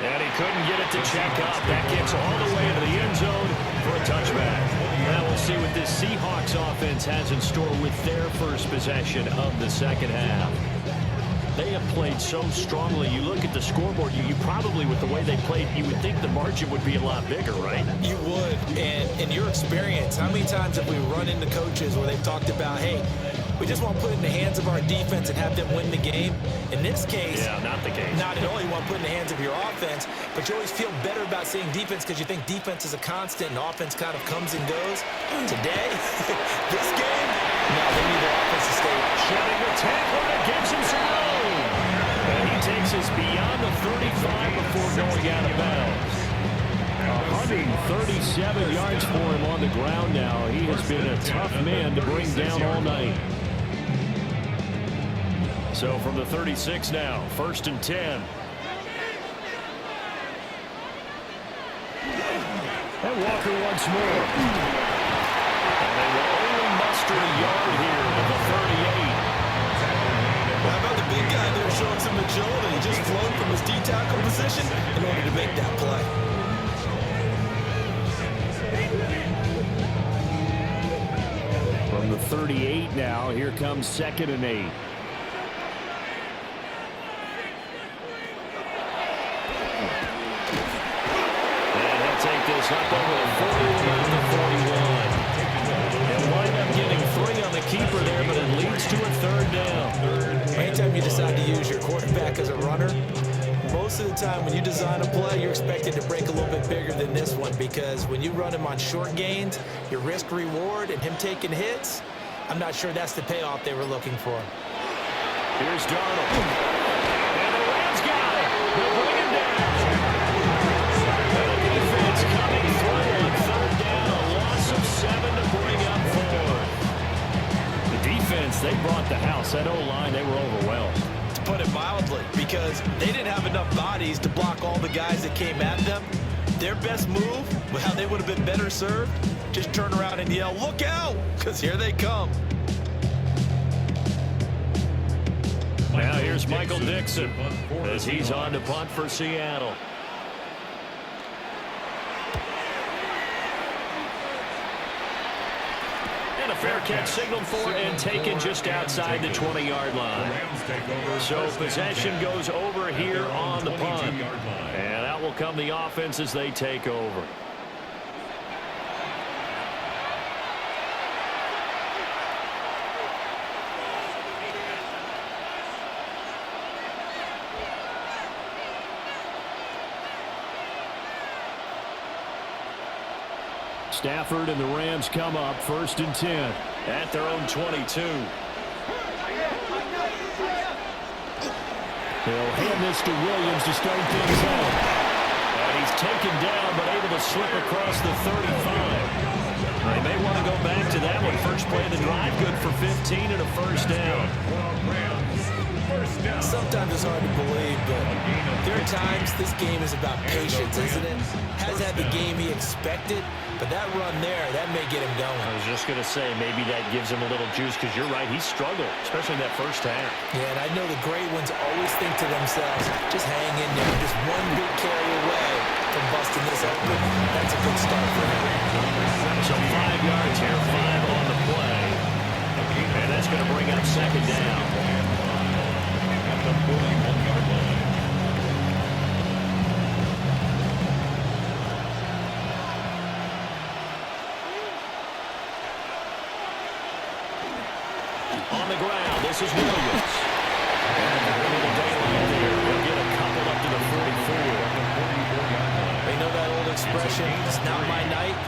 And he couldn't get it to check up. That gets all the way into the end zone for a touchback. Now we'll see what this Seahawks offense has in store with their first possession of the 2nd half. They have played so strongly. You look at the scoreboard, you probably, with the way they played, you would think the margin would be a lot bigger, right? You would. And in your experience, how many times have we run into coaches where they've talked about, hey, we just want to put it in the hands of our defense and have them win the game? In this case, yeah, not the case. Not at all. You want to put it in the hands of your offense, but you always feel better about saying defense because you think defense is a constant and offense kind of comes and goes. Today, this game, no, they need their offense to stay. Shedding the tackle that gives him some room. And he takes us beyond the 35 before going out of bounds. 137 yards for him on the ground now. He has been a tough man to bring down all night. So from the 36 now, 1st and 10. And Walker once more. And they will only muster a yard here at the 38. How about the big guy there showing some agility? He just flowed from his D-tackle position in order to make that play. From the 38 now, here comes 2nd and 8. Take this up over the 41 to 41. They'll wind up getting 3 on the keeper there, but it leads to a 3rd down. Anytime you decide to use your quarterback as a runner, most of the time when you design a play, you're expected to break a little bit bigger than this one because when you run him on short gains, your risk-reward and him taking hits, I'm not sure that's the payoff they were looking for. Here's Darnold. And the Rams got it. They'll bring him down. Defense coming through on 3rd down. A loss of 7 to bring up 4. The defense, they brought the house. That O-line, they were overwhelmed. defensively because they didn't have enough bodies to block all the guys that came at them. Their best move, well, how they would have been better served, just turn around and yell, "Look out!" because here they come. Now here's Michael Dixon as he's on to punt for Seattle. And a fair catch signaled for and taken just outside the 20-yard line. So possession goes over here on the punt. And out will come the offense as they take over. Stafford and the Rams come up 1st and 10 at their own 22. He'll hand this to Williams to start things out. And he's taken down but able to slip across the 35. They may want to go back to that one. First play of the drive, good for 15 and a first down. Sometimes it's hard to believe, but there are times this game is about patience, isn't it? Has had the game he expected, but that run there, that may get him going. I was just going to say, maybe that gives him a little juice because you're right, he struggled, especially in that first half. Yeah, and I know the great ones always think to themselves, just hang in there, just one big carry away from busting this open. That's a good start for him. So 5 yards here, 5 on the play. And that's going to bring up second down. At the 41-yard line. On the ground, this is Williams. And a little daylight there. He'll get a couple up to the 44. They know that old expression, it's not my night.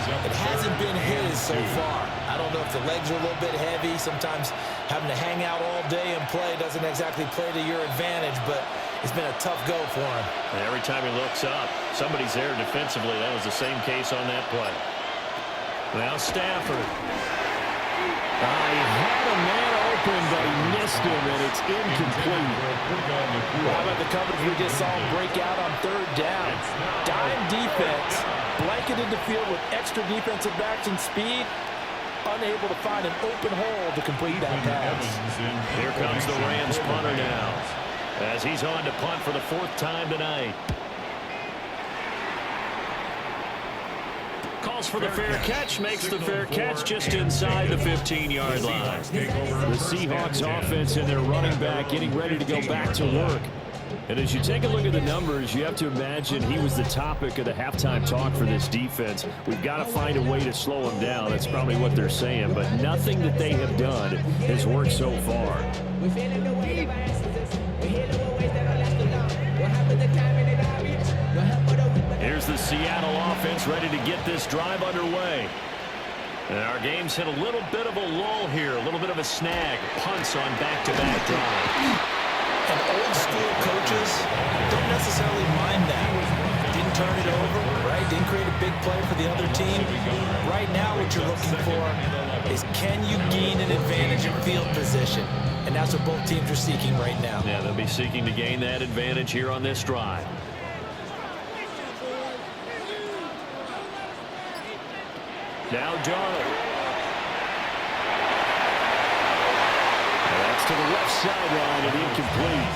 It hasn't been his so far. I don't know if the legs are a little bit heavy. Sometimes having to hang out all day and play doesn't exactly play to your advantage, but it's been a tough go for him. And every time he looks up, somebody's there defensively. That was the same case on that play. Now Stafford. He had a man open, but he missed him, and it's incomplete. How about the coverage we just saw break out on 3rd down? Dime defense, blanketed the field with extra defensive backs and speed, unable to find an open hole to complete that pass. Here comes the Rams punter now, as he's on to punt for the 4th time tonight. Calls for the fair catch, makes the fair catch just inside the 15-yard line. The Seahawks offense and their running back getting ready to go back to work. And as you take a look at the numbers, you have to imagine he was the topic of the halftime talk for this defense. We've got to find a way to slow him down. That's probably what they're saying. But nothing that they have done has worked so far. Here's the Seattle offense ready to get this drive underway. And our game's hit a little bit of a lull here, a little bit of a snag. Punts on back-to-back drives. And old school coaches don't necessarily mind that. Didn't turn it over, right? Didn't create a big play for the other team. Right now what you're looking for is can you gain an advantage in field position? And that's what both teams are seeking right now. Yeah, they'll be seeking to gain that advantage here on this drive. Now Darnold. That's to the left sideline and incomplete.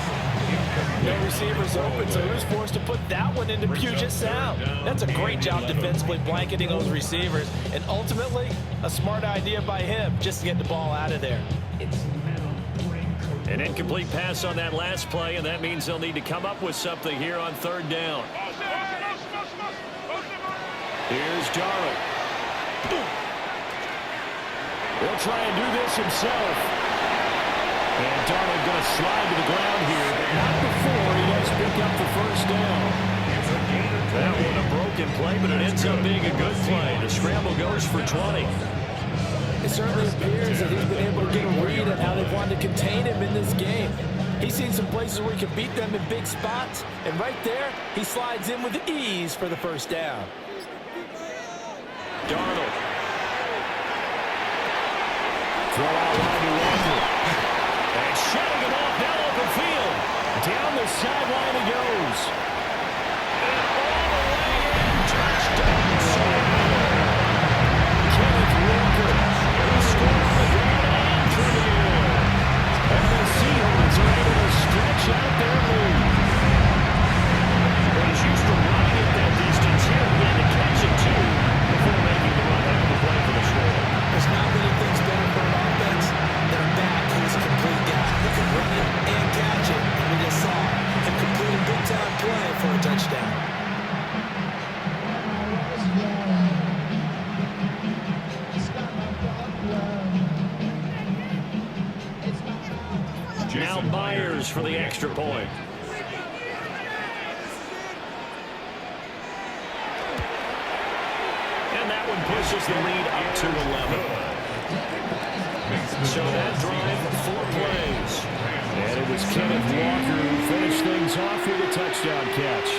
No receivers open, so he was forced to put that one into Puget Sound. That's a great job defensively blanketing those receivers. And ultimately, a smart idea by him just to get the ball out of there. An incomplete pass on that last play, and that means they'll need to come up with something here on 3rd down. Here's Darnold. He'll try and do this himself. And Darnold going to slide to the ground here, but not before he does pick up the 1st down. That one a broken play, but it ends up being a good play. The scramble goes for 20. It certainly appears that he's been able to get a read on how they've wanted to contain him in this game. He's seen some places where he can beat them in big spots, and right there, he slides in with ease for the 1st down. Darnold. Throw out line to Walker. And shutting it off down open field. the sideline he goes. And all the way in. Touchdown, Seattle. Kenneth Walker. He scored on the ground and through the air. And the Seahawks are able to stretch out their lead. Well, he's used to running it that distance. Here he had to catch it, too, before making the run out of the play for the score. There's not many things better for an offense than a back who's a complete guy who can run it and catch it. And we just saw him complete a big-time play for a touchdown. Now Myers for the extra point. And that one pushes the lead up to 11. So that drive, 4 plays. And it was Kenneth Walker who finished things off with a touchdown catch.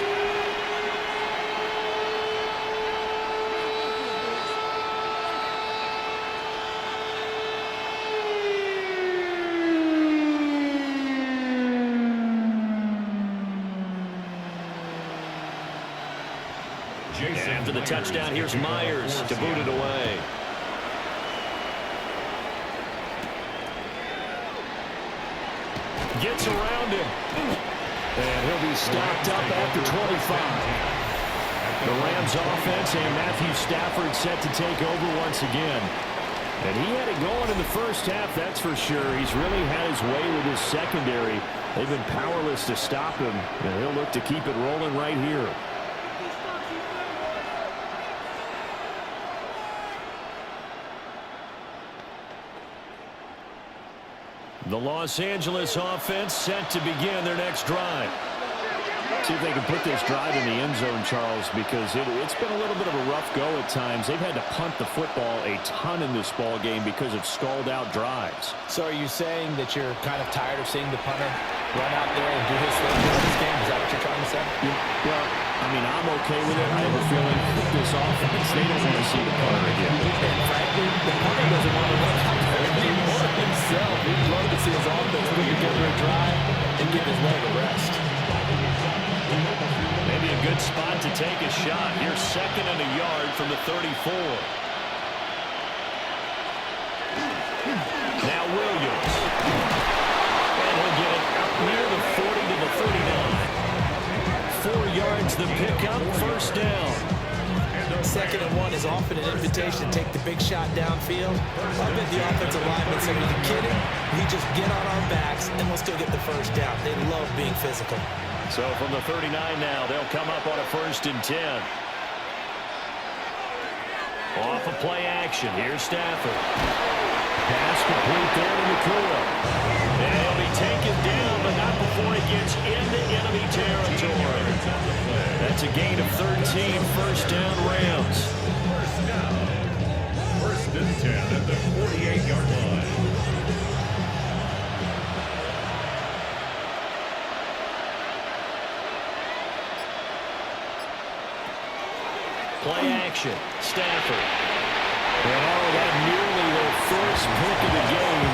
After the touchdown, here's Myers to boot it away. Gets around him. And he'll be stopped up at the 25. The Rams offense and Matthew Stafford set to take over once again. And he had it going in the first half, that's for sure. He's really had his way with his secondary. They've been powerless to stop him. And he'll look to keep it rolling right here. The Los Angeles offense set to begin their next drive. See if they can put this drive in the end zone, Charles, because it's been a little bit of a rough go at times. They've had to punt the football a ton in this ball game because of stalled out drives. So are you saying that you're kind of tired of seeing the punter run out there and do his thing in this game? Is that what you're trying to say? Yeah, well, I mean, I'm okay with it. I have a feeling with this offense, they don't want to see the punter again. And frankly, the punter doesn't want to run out there anymore himself. He'd love to see his offense put together a drive and give his leg a rest. Maybe a good spot to take a shot. Here's 2nd and a yard from the 34. Now Williams. And he'll get it out near the 40 to the 39. 4 yards the pickup, first down. 2nd and 1 is often an invitation to take the big shot downfield. I bet the offensive lineman said, "Are you kidding? We just get on our backs and we'll still get the first down." They love being physical. So from the 39 now, they'll come up on a 1st and 10. Off of play action. Here's Stafford. Pass complete there to McCoy. And he'll be taken down, but not before he gets into enemy territory. That's a gain of 13. First down, Rams. First down. 1st and 10 at the 48-yard line. Play action. Stafford. And that nearly their first pick of the game,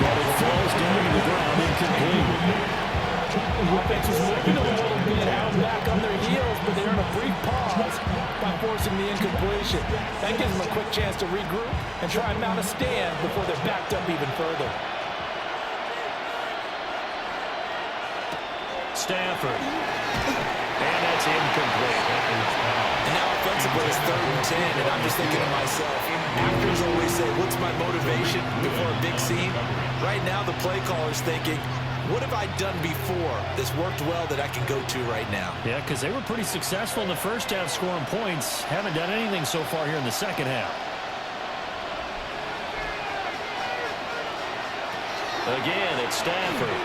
but it falls down to the ground incomplete. The offense is looking a little bit out back on their heels, but they earn a brief pause by forcing the incompletion. That gives them a quick chance to regroup and try and mount a stand before they're backed up even further. Stafford. And that's incomplete. And now offensively it's 3rd and 10, and I'm just thinking to myself, actors always say, what's my motivation before a big scene? Right now the play caller's thinking, what have I done before that's worked well that I can go to right now? Yeah, because they were pretty successful in the first half scoring points. Haven't done anything so far here in the second half. Again, it's Stafford.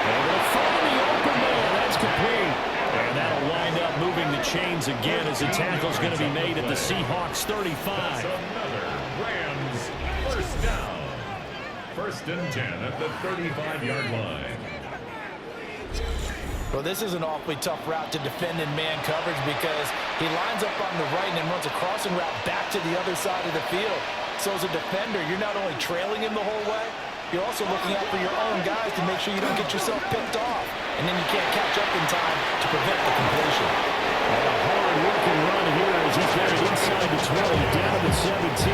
And they'll find the open man. That's complete. And that'll wind up moving the chains again as the tackle's going to be made at the Seahawks 35. Another Rams first down. 1st and 10 at the 35-yard line. Well, this is an awfully tough route to defend in man coverage because he lines up on the right and then runs a crossing route back to the other side of the field. So as a defender, you're not only trailing him the whole way, you're also looking out for your own guys to make sure you don't get yourself picked off. and then you can't catch up in time to prevent the completion. And a hard-working run here as he carries inside the 20, down to the 17.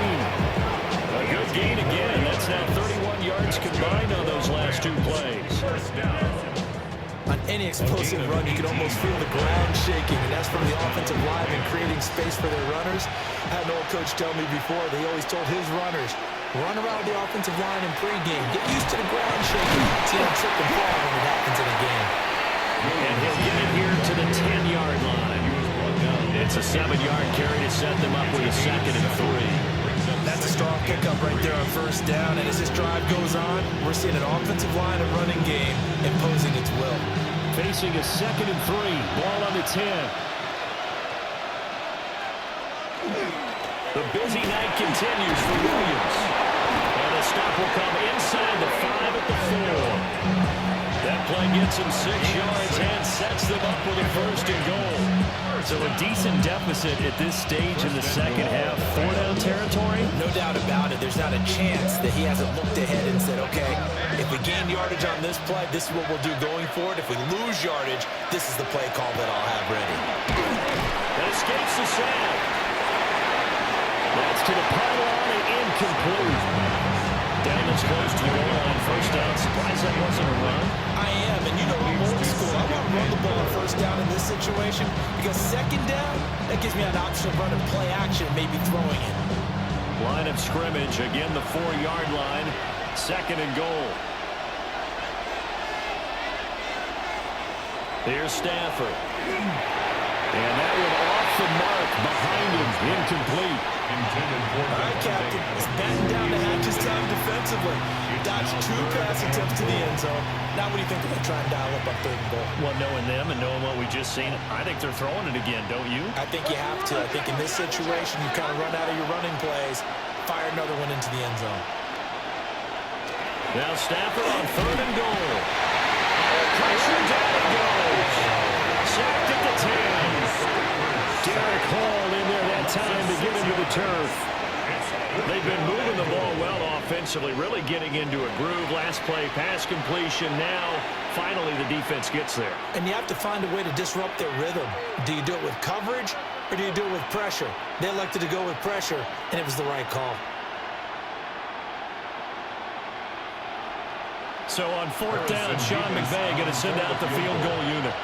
A good gain again. That's now 31 yards combined on those last two plays. First down. On any explosive run, you can almost feel the ground shaking, and that's from the offensive line and creating space for their runners. I had an old coach tell me before, they always told his runners, run around the offensive line in pregame. Get used to the ground shaking. See how trip and fall when it happens in a game. And he'll get it here to the 10-yard line. It's a 7-yard carry to set them up with a 2nd and 3. That's a strong pickup right there on first down, and as this drive goes on, we're seeing an offensive line and running game imposing its will. Facing a 2nd and 3, ball on the 10. The busy night continues for Williams. And the stop will come inside the 5 at the 4. That play gets him 6 yards and sets them up with a 1st and goal. So a decent deficit at this stage in the second half. 4-down territory? No doubt about it. There's not a chance that he hasn't looked ahead and said, okay, if we gain yardage on this play, this is what we'll do going forward. If we lose yardage, this is the play call that I'll have ready. That escapes the sack. That's to the pylon and incomplete. Down as close to the goal line. First down. Surprised that wasn't a run. I am, and you know I'm old school. I want to run the ball on first down in this situation because second down, that gives me an option of running play action, maybe throwing it. Line of scrimmage. Again, the 4-yard line. 2nd and goal. Here's Stafford. And that one off the mark behind him. Incomplete. All right, Captain. It's batten down the hatches time defensively. Dodged 2 pass attempts to the end zone. Now what do you think they're going to try and dial up on 3rd and goal? Well, knowing them and knowing what we just seen, I think they're throwing it again, don't you? I think you have to. I think in this situation, you kind of run out of your running plays, fire another one into the end zone. Now Stafford on 3rd and goal. Pressure down it goes. Sacked at the 10. Derek Hall in there that time to get into the turf. They've been moving the ball well offensively, really getting into a groove. Last play, pass completion. Now, finally, the defense gets there. And you have to find a way to disrupt their rhythm. Do you do it with coverage, or do you do it with pressure? They elected to go with pressure, and it was the right call. So on 4th down, Sean McVay going to send out the field goal unit.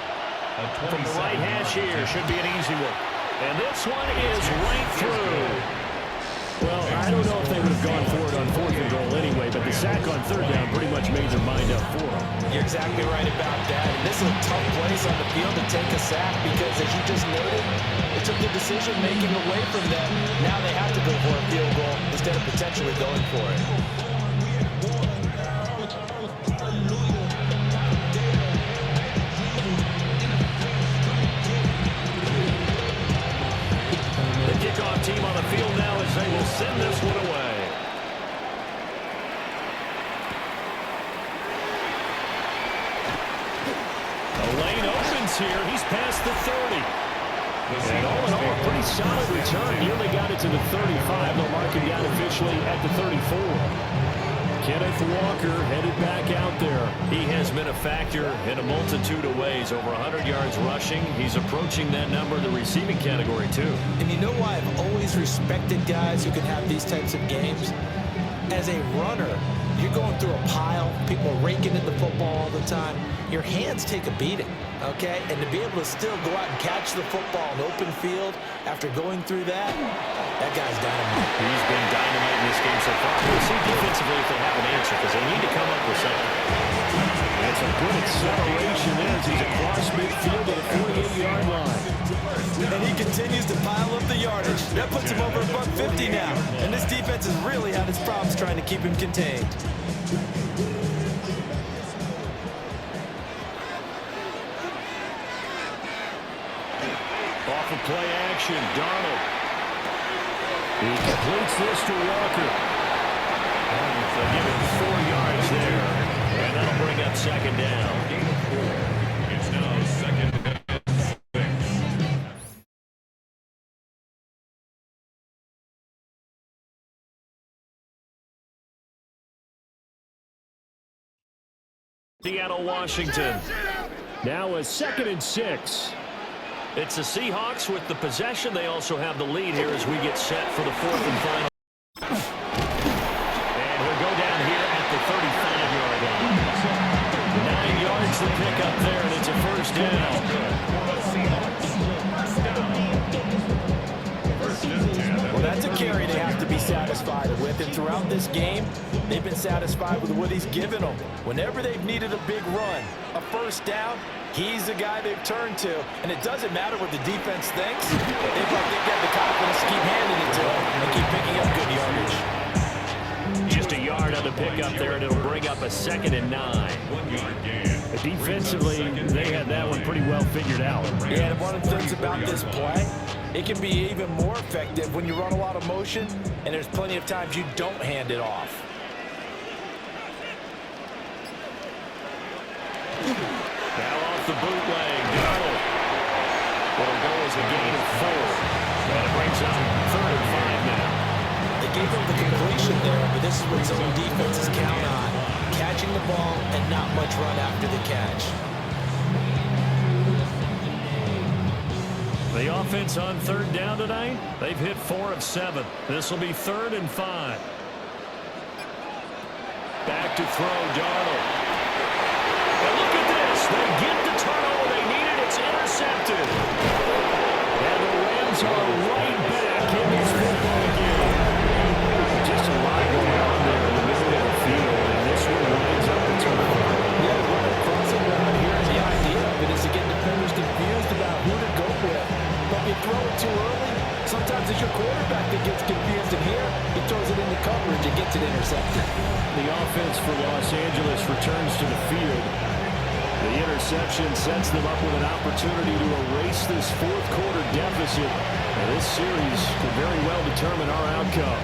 From the right hash here, should be an easy one. And this one is right through. Well, I don't know if they would have gone for it on 4th and goal anyway, but the sack on 3rd down pretty much made their mind up for them. You're exactly right about that. And this is a tough place on the field to take a sack because, as you just noted, it took the decision-making away from them. Now they have to go for a field goal instead of potentially going for it. Kickoff team on the field now as they will send this one away. A lane opens here. He's past the 30. And all in all, a pretty solid return. Nearly got it to the 35. They'll mark him down officially at the 34. Kenneth Walker headed back out there. He has been a factor in a multitude of ways. Over 100 yards rushing. He's approaching that number in the receiving category, too. And you know why I've always respected guys who can have these types of games? As a runner, you're going through a pile. People are raking in the football all the time. Your hands take a beating, okay? And to be able to still go out and catch the football in open field after going through that, that guy's dynamite. He's been dynamite in this game so far. We'll see defensively if they have an answer because they need to come up with something. It's a good acceleration as he's across midfield to the 48-yard line. And he continues to pile up the yardage. That puts him over $150 now. And this defense has really had its problems trying to keep him contained. Off of play action, Darnold. He completes this to Walker. They'll give him 4 yards there. And that'll bring up 2nd down. It's now 2nd and 6. Seattle, Washington. Now a 2nd and 6. It's the Seahawks with the possession. They also have the lead here as we get set for the 4th and final. And he'll go down here at the 35-yard line. 9 yards to pick up there, and it's a 1st down. Well, that's a carry they have to be satisfied with. And throughout this game, they've been satisfied with what he's given them. Whenever they've needed a big run, a 1st down, he's the guy they've turned to. And it doesn't matter what the defense thinks. They've got the confidence to keep handing it to him and keep picking up good yardage. Just a yard on the pickup there, and it'll bring up a 2nd and 9. Defensively, they had that one pretty well figured out. Yeah, and one of the things about this play, it can be even more effective when you run a lot of motion, and there's plenty of times you don't hand it off. Now off the bootleg, Darnold. It'll go as a gain of 4. And it brings up 3rd and 5 now. They gave him the completion there, but this is what some defenses count on. Catching the ball and not much run after the catch. The offense on 3rd down tonight, they've hit 4 of 7. This will be 3rd and 5. Back to throw, Darnold. And look at this. They get the turnover they needed. It's intercepted. And the Rams are right back in this football game. Just a lot going on there in the middle of the field, and this one winds up the turnover. Yeah, what a crossing route here. The idea of it is to get defenders confused about who to go with. But if you throw it too early, sometimes it's your quarterback that gets confused, and here he throws it into coverage and gets it intercepted. The offense for Los Angeles returns to the field. The interception sets them up with an opportunity to erase this 4th quarter deficit. And this series could very well determine our outcome.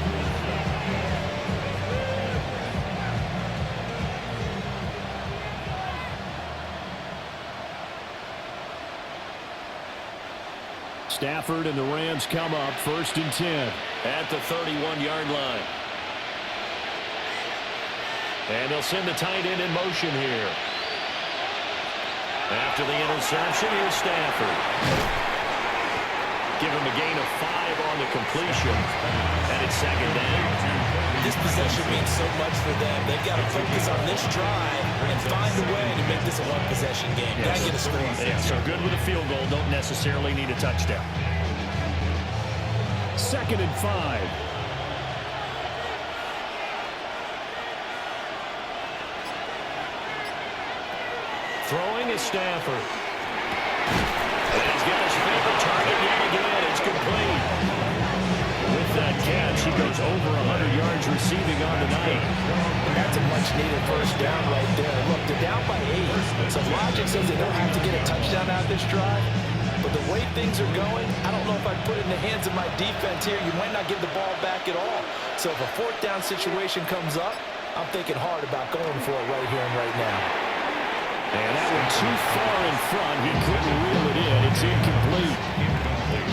Stafford and the Rams come up 1st and 10 at the 31-yard line. And they'll send the tight end in motion here. After the interception, here's Stafford. Give him a gain of 5 on the completion. And it's 2nd down. This possession means so much for them. They've got to focus on this drive and find a way to make this a one-possession game. Got to get a score. Yeah, so good with a field goal. Don't necessarily need a touchdown. 2nd and 5. Throwing is Stafford. And he's got his favorite target yet again. It's complete. With that catch, he goes over 100 yards receiving on the night. And that's a much-needed 1st down right there. Look, they're down by 8. So logic says they don't have to get a touchdown out of this drive. But the way things are going, I don't know if I'd put it in the hands of my defense here. You might not get the ball back at all. So if a 4th down situation comes up, I'm thinking hard about going for it right here and right now. And that one too far in front. He couldn't reel it in. It's incomplete.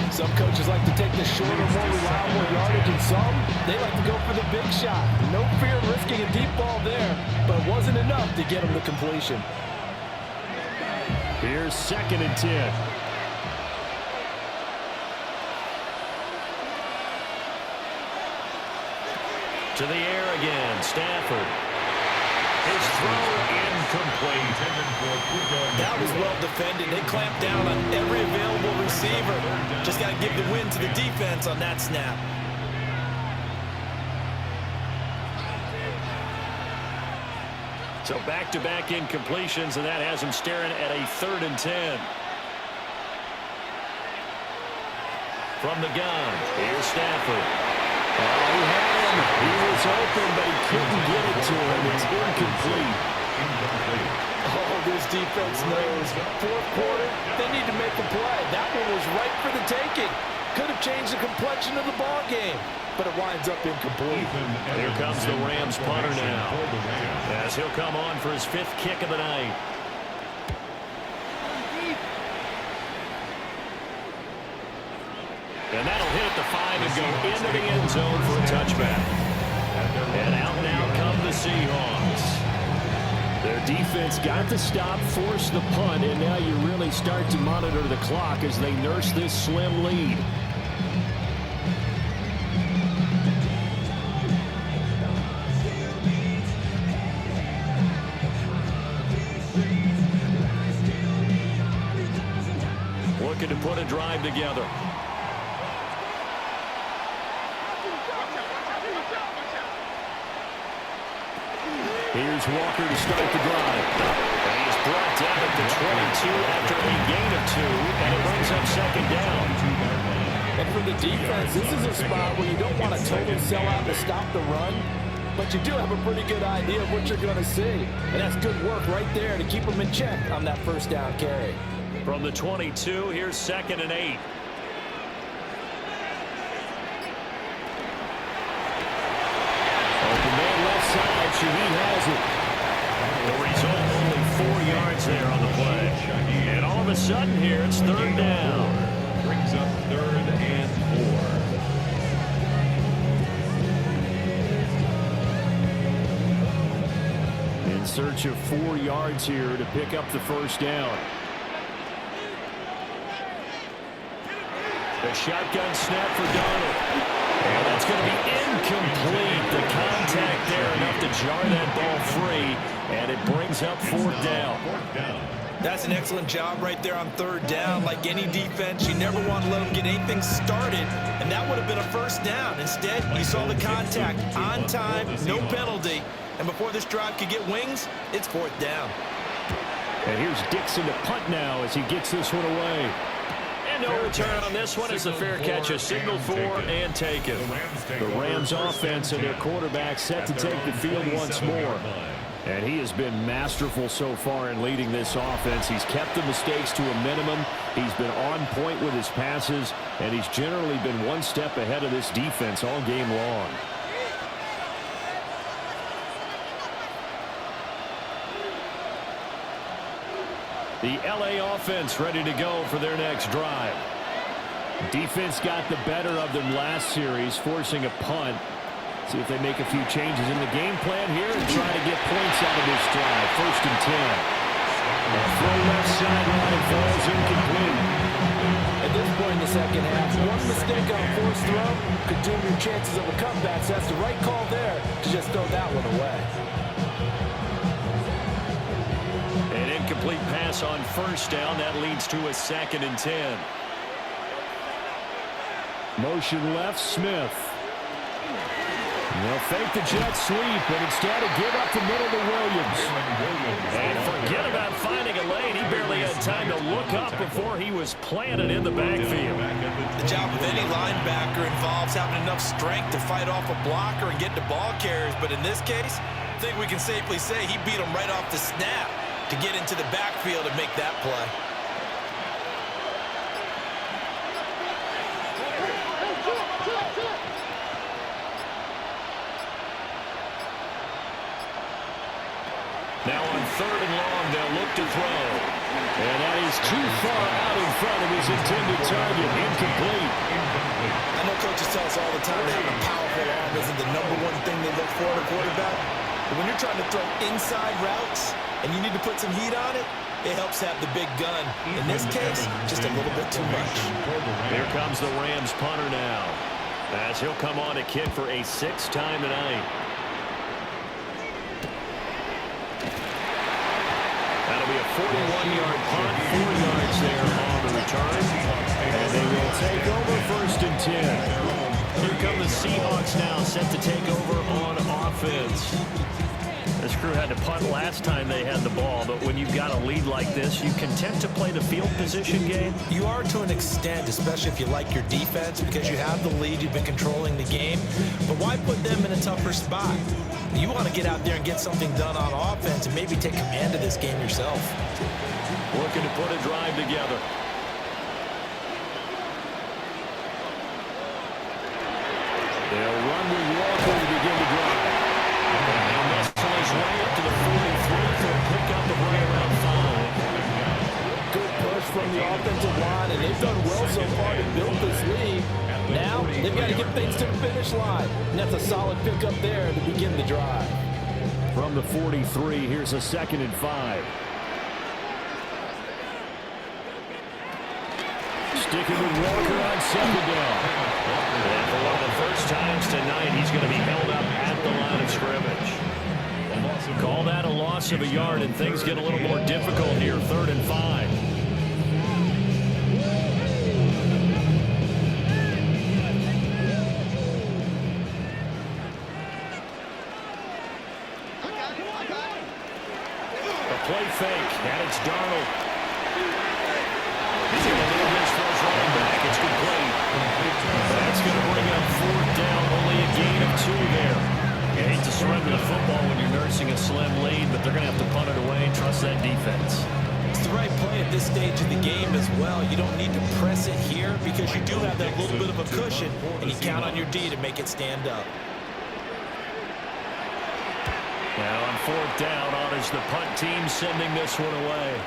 Some coaches like to take the shorter, more reliable yardage, and some, they like to go for the big shot. No fear of risking a deep ball there, but it wasn't enough to get him the completion. Here's 2nd and 10. To the air again, Stafford. His throw incomplete. That was well defended. They clamped down on every available receiver. Just got to give the win to the defense on that snap. So back-to-back incompletions, and that has him staring at a 3rd and 10. From the gun, here's Stafford. Oh, he had him. He was open, but he couldn't get it to him. It's incomplete. Oh, this defense knows. 4th quarter, they need to make a play. That one was right for the taking. Could have changed the complexion of the ball game, but it winds up incomplete. Here comes the Rams punter now, as he'll come on for his 5th kick of the night. And that'll hit the 5 and go into the end zone for a touchback. And out now come the Seahawks. Their defense got the stop, forced the punt, and now you really start to monitor the clock as they nurse this slim lead. Looking to put a drive together. Here's Walker to start the drive. And he's brought down at the 22 after a gain of 2, and it brings up second down. And for the defense, this is a spot where you don't want to totally sell out to stop the run, but you do have a pretty good idea of what you're going to see. And that's good work right there to keep them in check on that first down carry. From the 22, here's 2nd and 8. Open man left side, Shaheed has it. The result, only 4 yards there on the play. And all of a sudden here, it's 3rd down. Brings up 3rd and 4. In search of 4 yards here to pick up the first down. The shotgun snap for Donald. And that's going to be incomplete. The contact there enough to jar that ball free. And it brings up 4th down. That's an excellent job right there on 3rd down. Like any defense, you never want to let them get anything started. And that would have been a first down. Instead, you saw the contact on time, no penalty. And before this drive could get wings, it's 4th down. And here's Dixon to punt now as he gets this one away. And no return on this one. It's a fair catch, a signal for and taken. The Rams offense and their quarterback set to take the field once more. And he has been masterful so far in leading this offense. He's kept the mistakes to a minimum. He's been on point with his passes, and he's generally been one step ahead of this defense all game long. The LA offense ready to go for their next drive. Defense got the better of them last series, forcing a punt. See if they make a few changes in the game plan here and try to get points out of this drive. 1st and 10. A throw left sideline falls incomplete. At this point in the second half, one mistake on a forced throw could doom your chances of a comeback. So that's the right call there to just throw that one away. An incomplete pass on 1st down. That leads to a 2nd and 10. Motion left, Smith. They'll fake the jet sweep, and instead of give up the middle to Williams. And forget about finding a lane. He barely had time to look up before he was planted in the backfield. The job of any linebacker involves having enough strength to fight off a blocker and get to ball carriers. But in this case, I think we can safely say he beat him right off the snap to get into the backfield and make that play. Now on 3rd and long, they'll look to throw. And that is too far out in front of his intended target. Incomplete. I know coaches tell us all the time that having a powerful arm isn't the #1 thing they look for in a quarterback. But when you're trying to throw inside routes and you need to put some heat on it, it helps have the big gun. In this case, just a little bit too much. Here comes the Rams punter now, as he'll come on to kick for a 6th time tonight. That'll be a 41-yard punt, 4 yards there on the return. And they will take over 1st and 10. Here come the Seahawks now, set to take over on offense. This crew had to punt last time they had the ball, but when you've got a lead like this, you content to play the field position game? You are to an extent, especially if you like your defense, because you have the lead, you've been controlling the game. But why put them in a tougher spot? You want to get out there and get something done on offense and maybe take command of this game yourself. Looking to put a drive together. They'll run with Walker to begin the drive. And nestle his way up to the 43 for a pickup of right around 5. Good push from the offensive line, and they've done well so far to build this lead. Now, they've got to get things to the finish line. And that's a solid pickup there to begin the drive. From the 43, here's a 2nd and 5. Sticking with Walker on 2nd down. And for one of the first times tonight, he's going to be held up at the line of scrimmage. Call that a loss of a yard, and things get a little more difficult here. 3rd and 5. A play fake, and it's Darnold. He's going to leave this for his running back. It's complete. That's going to bring up 4th down, only a gain of 2 there. You hate to surrender the football when you're nursing a slim lead, but they're going to have to punt it away and trust that defense. It's the right play at this stage of the game as well. You don't need to press it here because you do have that little bit of a cushion, and you count on your D to make it stand up. Now on 4th down, on is the punt team sending this one away.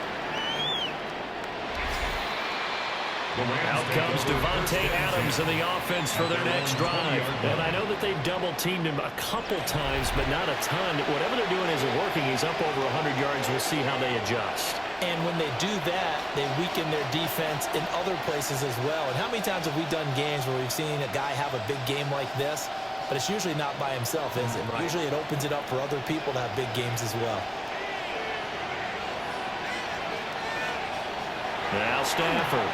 Out comes Devontae Adams in the offense for their next drive. And I know that they've double-teamed him a couple times, but not a ton. Whatever they're doing isn't working. He's up over 100 yards. We'll see how they adjust. And when they do that, they weaken their defense in other places as well. And how many times have we done games where we've seen a guy have a big game like this? But it's usually not by himself, is it? Right. Usually it opens it up for other people to have big games as well. Now Stafford.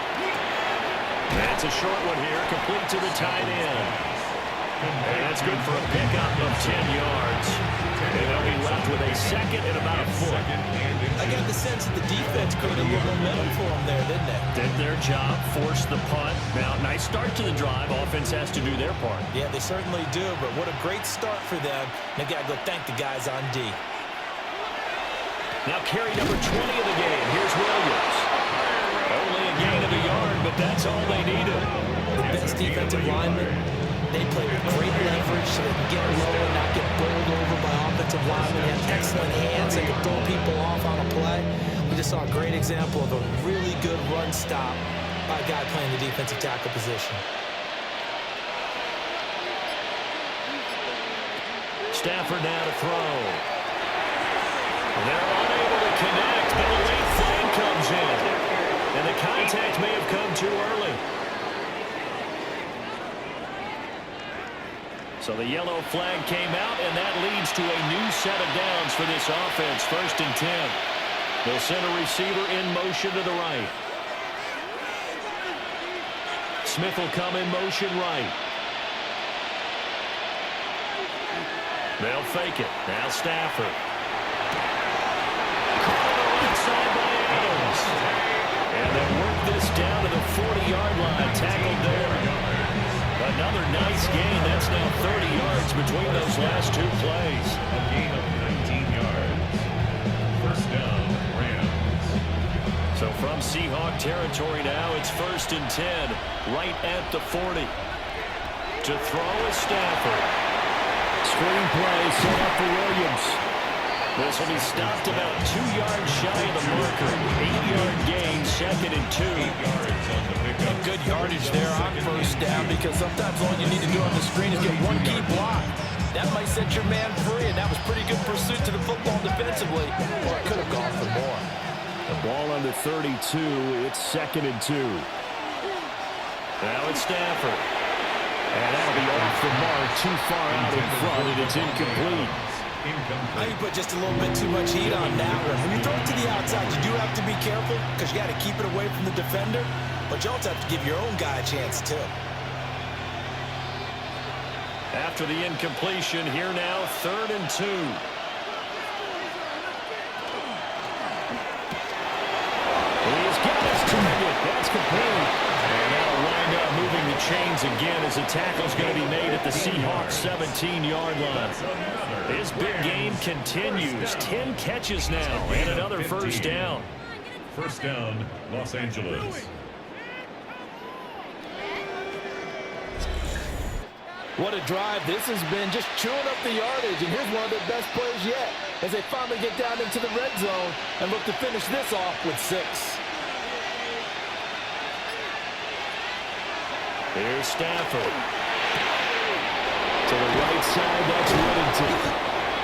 That's a short one here, complete to the tight end. And that's good for a pickup of 10 yards. And they'll be left with a 2nd and about a foot. I got the sense that the defense created a little momentum for them there, didn't they? Did their job, forced the punt. Now, nice start to the drive. Offense has to do their part. Yeah, they certainly do, but what a great start for them. They've got to go thank the guys on D. Now carry number 20 of the game. Here's Williams. Only a gain of a yard, but that's all they needed. The best defensive linemen, they play with great leverage so they can get low and not get bowled over by offensive linemen. They have excellent hands. They can throw people off on a play. We just saw a great example of a really good run stop by a guy playing the defensive tackle position. Stafford now to throw. They're unable to connect, but a late flag comes in. And the contact may have come too early. So the yellow flag came out, and that leads to a new set of downs for this offense. 1st and 10. They'll send a receiver in motion to the right. Smith will come in motion right. They'll fake it. Now Stafford. Inside by Adams. And they work this down to the 40-yard line. Tackled there. Another nice gain. That's now 30 yards between those last 2 plays. A gain of 19 yards. 1st down, Rams. So from Seahawk territory now, it's 1st and 10. Right at the 40. To throw is Stafford. Screen play set up for Williams. This will be stopped about 2 yards shy of the marker. 8-yard gain, 2nd and 2. 8 yards on the pickup. Good yardage there on 1st down because sometimes all you need to do on the screen is get one key block. That might set your man free, and that was pretty good pursuit to the football defensively. Or it could have gone for more. The ball under 32. It's 2nd and 2. Now it's Stafford. And that'll be off the mark, too far out in front, and it's incomplete. Now you put just a little bit too much heat on that one. When you throw it to the outside, you do have to be careful because you got to keep it away from the defender, but you also have to give your own guy a chance too. After the incompletion, here now, 3rd and 2. He's got his target. That's complete. And that'll wind up moving the chains again as the tackle's going to be made at the Seahawks 17-yard line. His big game continues. 10 catches now and another 1st down. 1st down, Los Angeles. What a drive this has been, just chewing up the yardage, and here's one of their best plays yet as they finally get down into the red zone and look to finish this off with 6. Here's Stafford. To the right side, that's Whittington.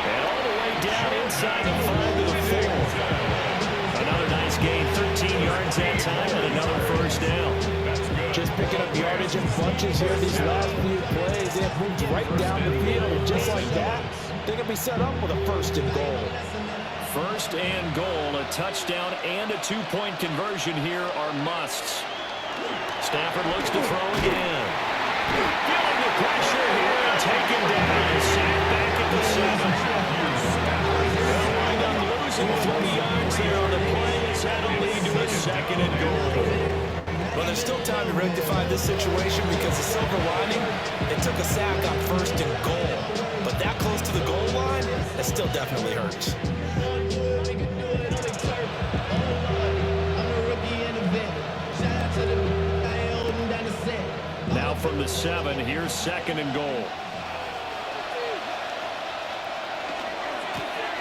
And all the way down inside the 5 to the 4. Another nice gain, 13 yards that time, and another first down. Just picking up yardage in bunches here these last few plays. They have moved right down the field, and just like that, they're going to be set up with a 1st and goal. 1st and goal, a touchdown and a 2-point conversion here are musts. Stafford looks to throw again. Feeling the pressure here and taken down and sacked back at the 7. They'll wind up losing 3 yards there on the play. It's had to lead to a 2nd and goal. Well, there's still time to rectify this situation because the silver lining, it took a sack on 1st and goal. But that close to the goal line, that still definitely hurts. Now from the 7, here's 2nd and goal.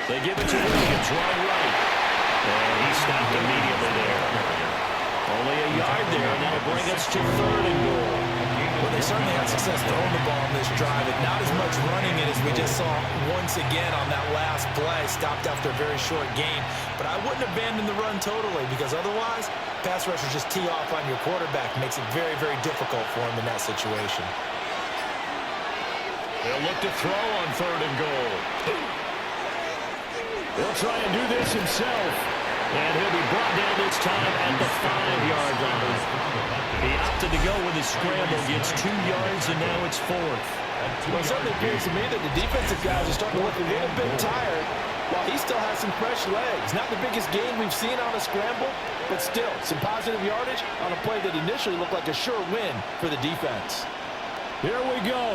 They give it to Williams, right. And he stopped immediately there. Only a yard there, and that'll bring us to 3rd and goal. Well, they certainly had success throwing the ball in this drive, and not as much running it as we just saw once again on that last play. Stopped after a very short gain. But I wouldn't abandon the run totally, because otherwise, pass rushers just tee off on your quarterback. Makes it very, very difficult for him in that situation. They'll look to throw on 3rd and goal. He'll try and do this himself. And he'll be brought down this time at the 5-yard line. He opted to go with his scramble, gets 2 yards, and now it's 4th. Well, it certainly appears to me that the defensive guys are starting to look a little bit tired while he still has some fresh legs. Not the biggest gain we've seen on a scramble, but still some positive yardage on a play that initially looked like a sure win for the defense. Here we go.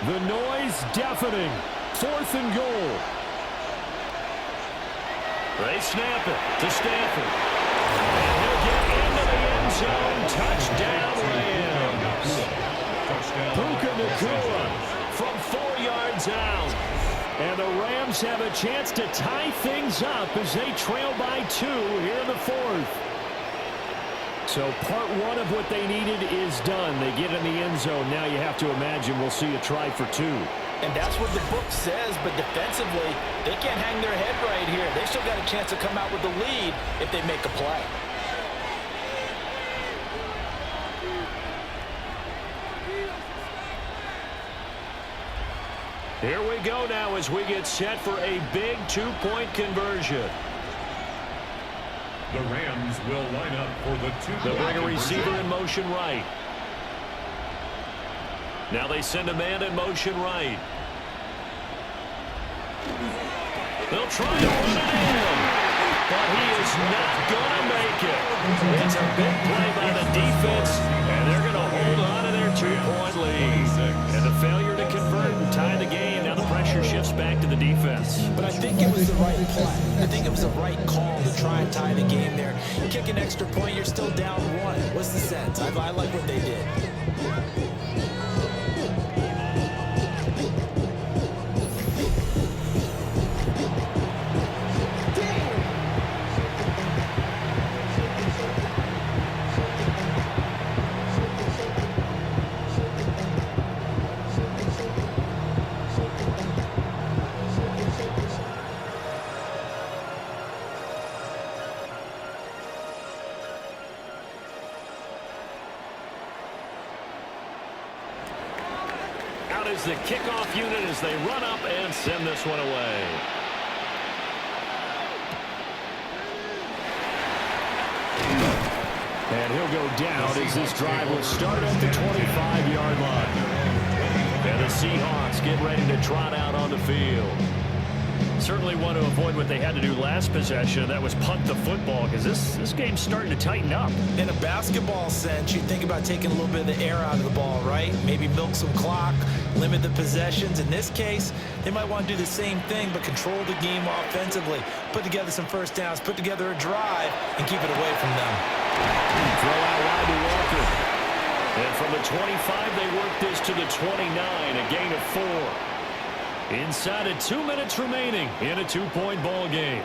The noise deafening. 4th and goal. They snap it to Stafford. And he'll get into the end zone. Touchdown, Rams. Puka Nacua from 4 yards out. And the Rams have a chance to tie things up as they trail by 2 here in the 4th. So part 1 of what they needed is done. They get in the end zone. Now you have to imagine we'll see a try for 2. And that's what the book says, but defensively, they can't hang their head right here. They still got a chance to come out with the lead if they make a play. Here we go now as we get set for a big 2-point conversion. The Rams will line up for the 2-point They'll bring a conversion. receiver in motion right. Now they send a man in motion right. They'll try to run it in, but he is not going to make it. It's a big play by the defense, and they're going to hold on to their 2-point lead. And the failure to convert and tie the game, now the pressure shifts back to the defense. But I think it was the right play. I think it was the right call to try and tie the game there. Kick an extra point, you're still down 1. What's the sense? I like what they did. Is the kickoff unit as they run up and send this one away. And he'll go down as this drive will start at the 25-yard line. And the Seahawks get ready to trot out on the field. Certainly want to avoid what they had to do last possession. That was punt the football, because this game's starting to tighten up. In a basketball sense, you think about taking a little bit of the air out of the ball, right? Maybe milk some clock, limit the possessions. In this case, they might want to do the same thing, but control the game offensively. Put together some first downs, put together a drive, and keep it away from them. Throw out wide to Walker. And from the 25, they work this to the 29, a gain of 4. Inside of 2 minutes remaining in a 2-point ball game.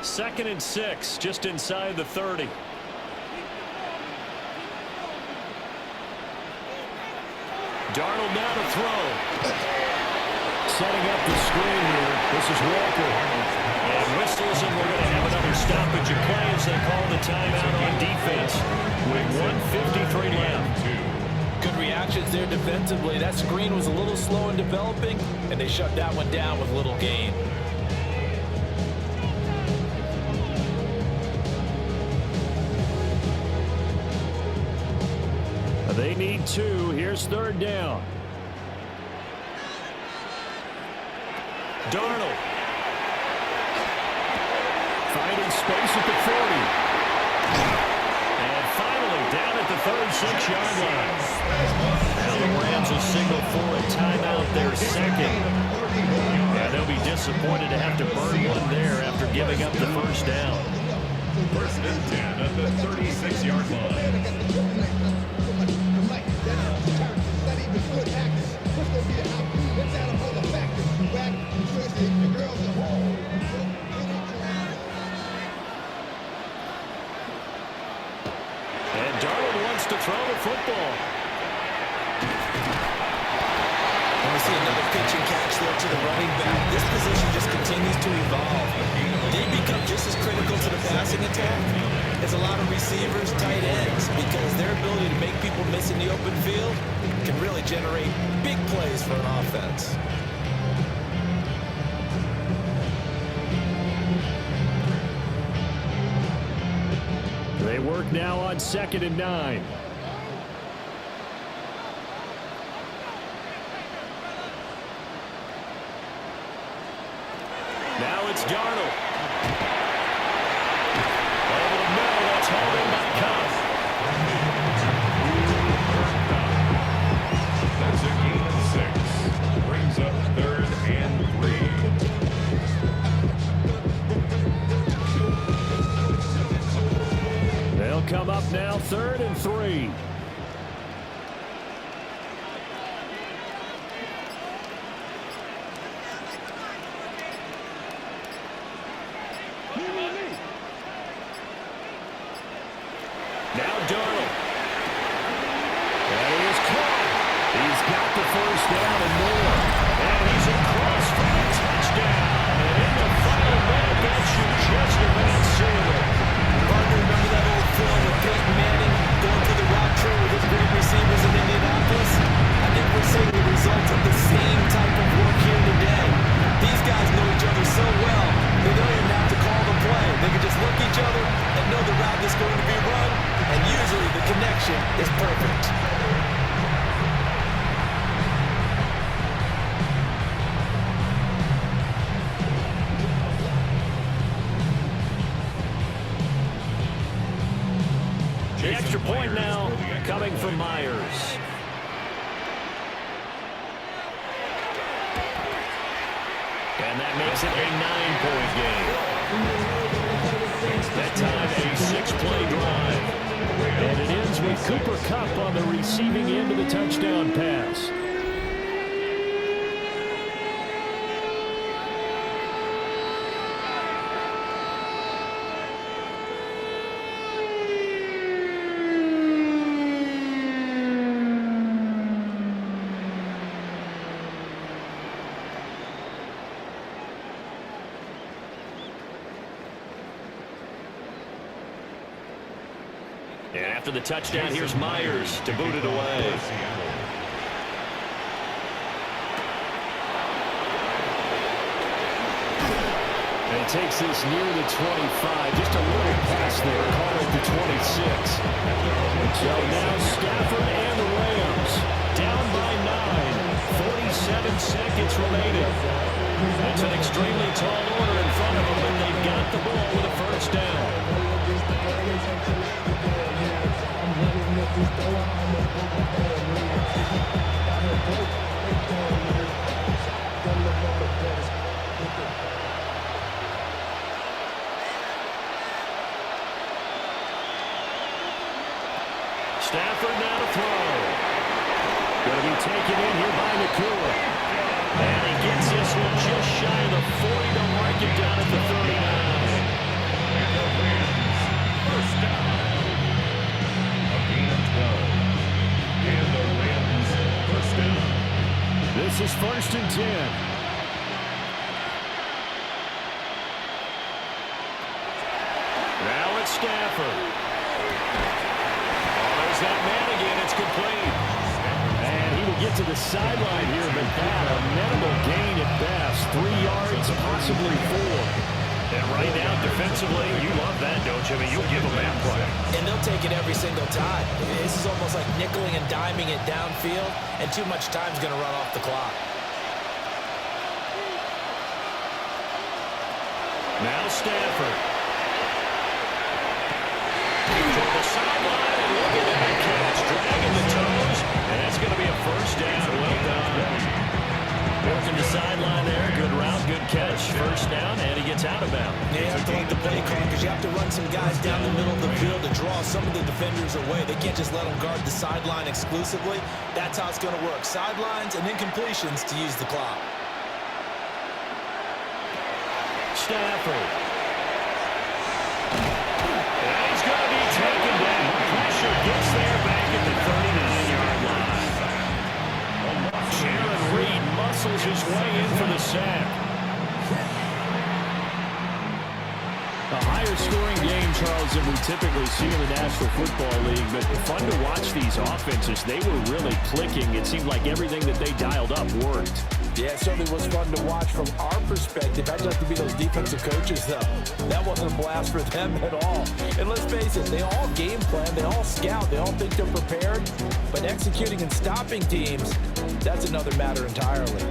Second and 6, just inside the 30. Darnold now to throw. Setting up the screen here. This is Walker. And whistles, and we're going to have another stoppage of play as they call the timeout on defense with 1:53 left. Good reactions there defensively. That screen was a little slow in developing, and they shut that one down with little gain. They need 2. Here's 3rd down. Darnold. Finding space at the 40. And finally down at the 36-yard line. Now the Rams will signal for a timeout their second. And they'll be disappointed to have to burn one there after giving up the first down. 1st and 10 at the 36-yard line. And Darnold wants to throw the football. And we see another pitch and catch there to the running back. This position just continues to evolve. They become just as critical to the passing attack as a lot of receivers, tight ends, because their ability to make people miss in the open field can really generate big plays for an offense. They work now on 2nd and 9. Now it's Darnold. Over the middle, that's held in by Cuff. That's a gain of 6. Brings up 3rd and 3. They'll come up now 3rd and 3. Now Darnold. And he is caught. He's got the first down and more. And he's across for the touchdown. And in the final minute, that should just about seal it. Partner, remember that old film with Peyton Manning going through the route tree with his great receivers in Indianapolis? I think we're seeing the results of the same type of work here today. These guys know each other so well, they don't even have to call the play. They can just look at each other and know the route that's going to be run, and usually the connection is perfect. The extra point now coming from Myers. And that makes it a 9-point game. That time a 6-play drive. And it ends with Cooper Kupp on the receiving end of the touchdown pass. And after the touchdown, here's Myers to boot it away. And he takes this near the 25. Just a little pass there. Call it the 26. So now Stafford and the Rams down by 9. 47 seconds remaining. That's an extremely tall order in front of them, but they've got the ball with a first down. Stafford now to throw. Going to be taken in here by Nakua. And he gets this one just shy of the 40 to mark it down at the 39. First down. A gain of 12. And the Rams first down. This is 1st and 10. Now it's Stafford. Oh, there's that man again. It's complete. And he will get to the sideline here, but that a minimal gain at best. 3 yards, possibly 4. And right now, defensively, you love that, don't you? I mean, you'll give them that play. And they'll take it every single time. This is almost like nickeling and diming it downfield, and too much time's going to run off the clock. Now Stafford. To the sideline, and look at that catch. Dragging the toes, and that's going to be a first down. Well done. Working the sideline there. Good route, good catch. First down, and he gets out of bounds. Yeah, you have to like the play call because you have to run some guys down the middle of the field to draw some of the defenders away. They can't just let them guard the sideline exclusively. That's how it's going to work. Sidelines and incompletions to use the clock. Stafford. And he's going to be taken down. Pressure gets there back at the 39-yard line. Jaron Reed muscles his way in for the sack. A higher scoring game, Charles, than we typically see in the National Football League, but fun to watch these offenses. They were really clicking. It seemed like everything that they dialed up worked. Yeah, it certainly was fun to watch from our perspective. I'd have to be those defensive coaches, though. That wasn't a blast for them at all. And let's face it, they all game plan, they all scout, they all think they're prepared. But executing and stopping teams, that's another matter entirely.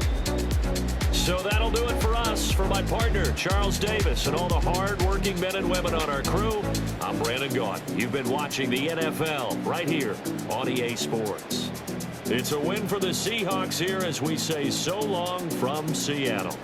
So that'll do it for us. For my partner, Charles Davis, and all the hard-working men and women on our crew, I'm Brandon Gaughan. You've been watching the NFL right here on EA Sports. It's a win for the Seahawks here as we say so long from Seattle.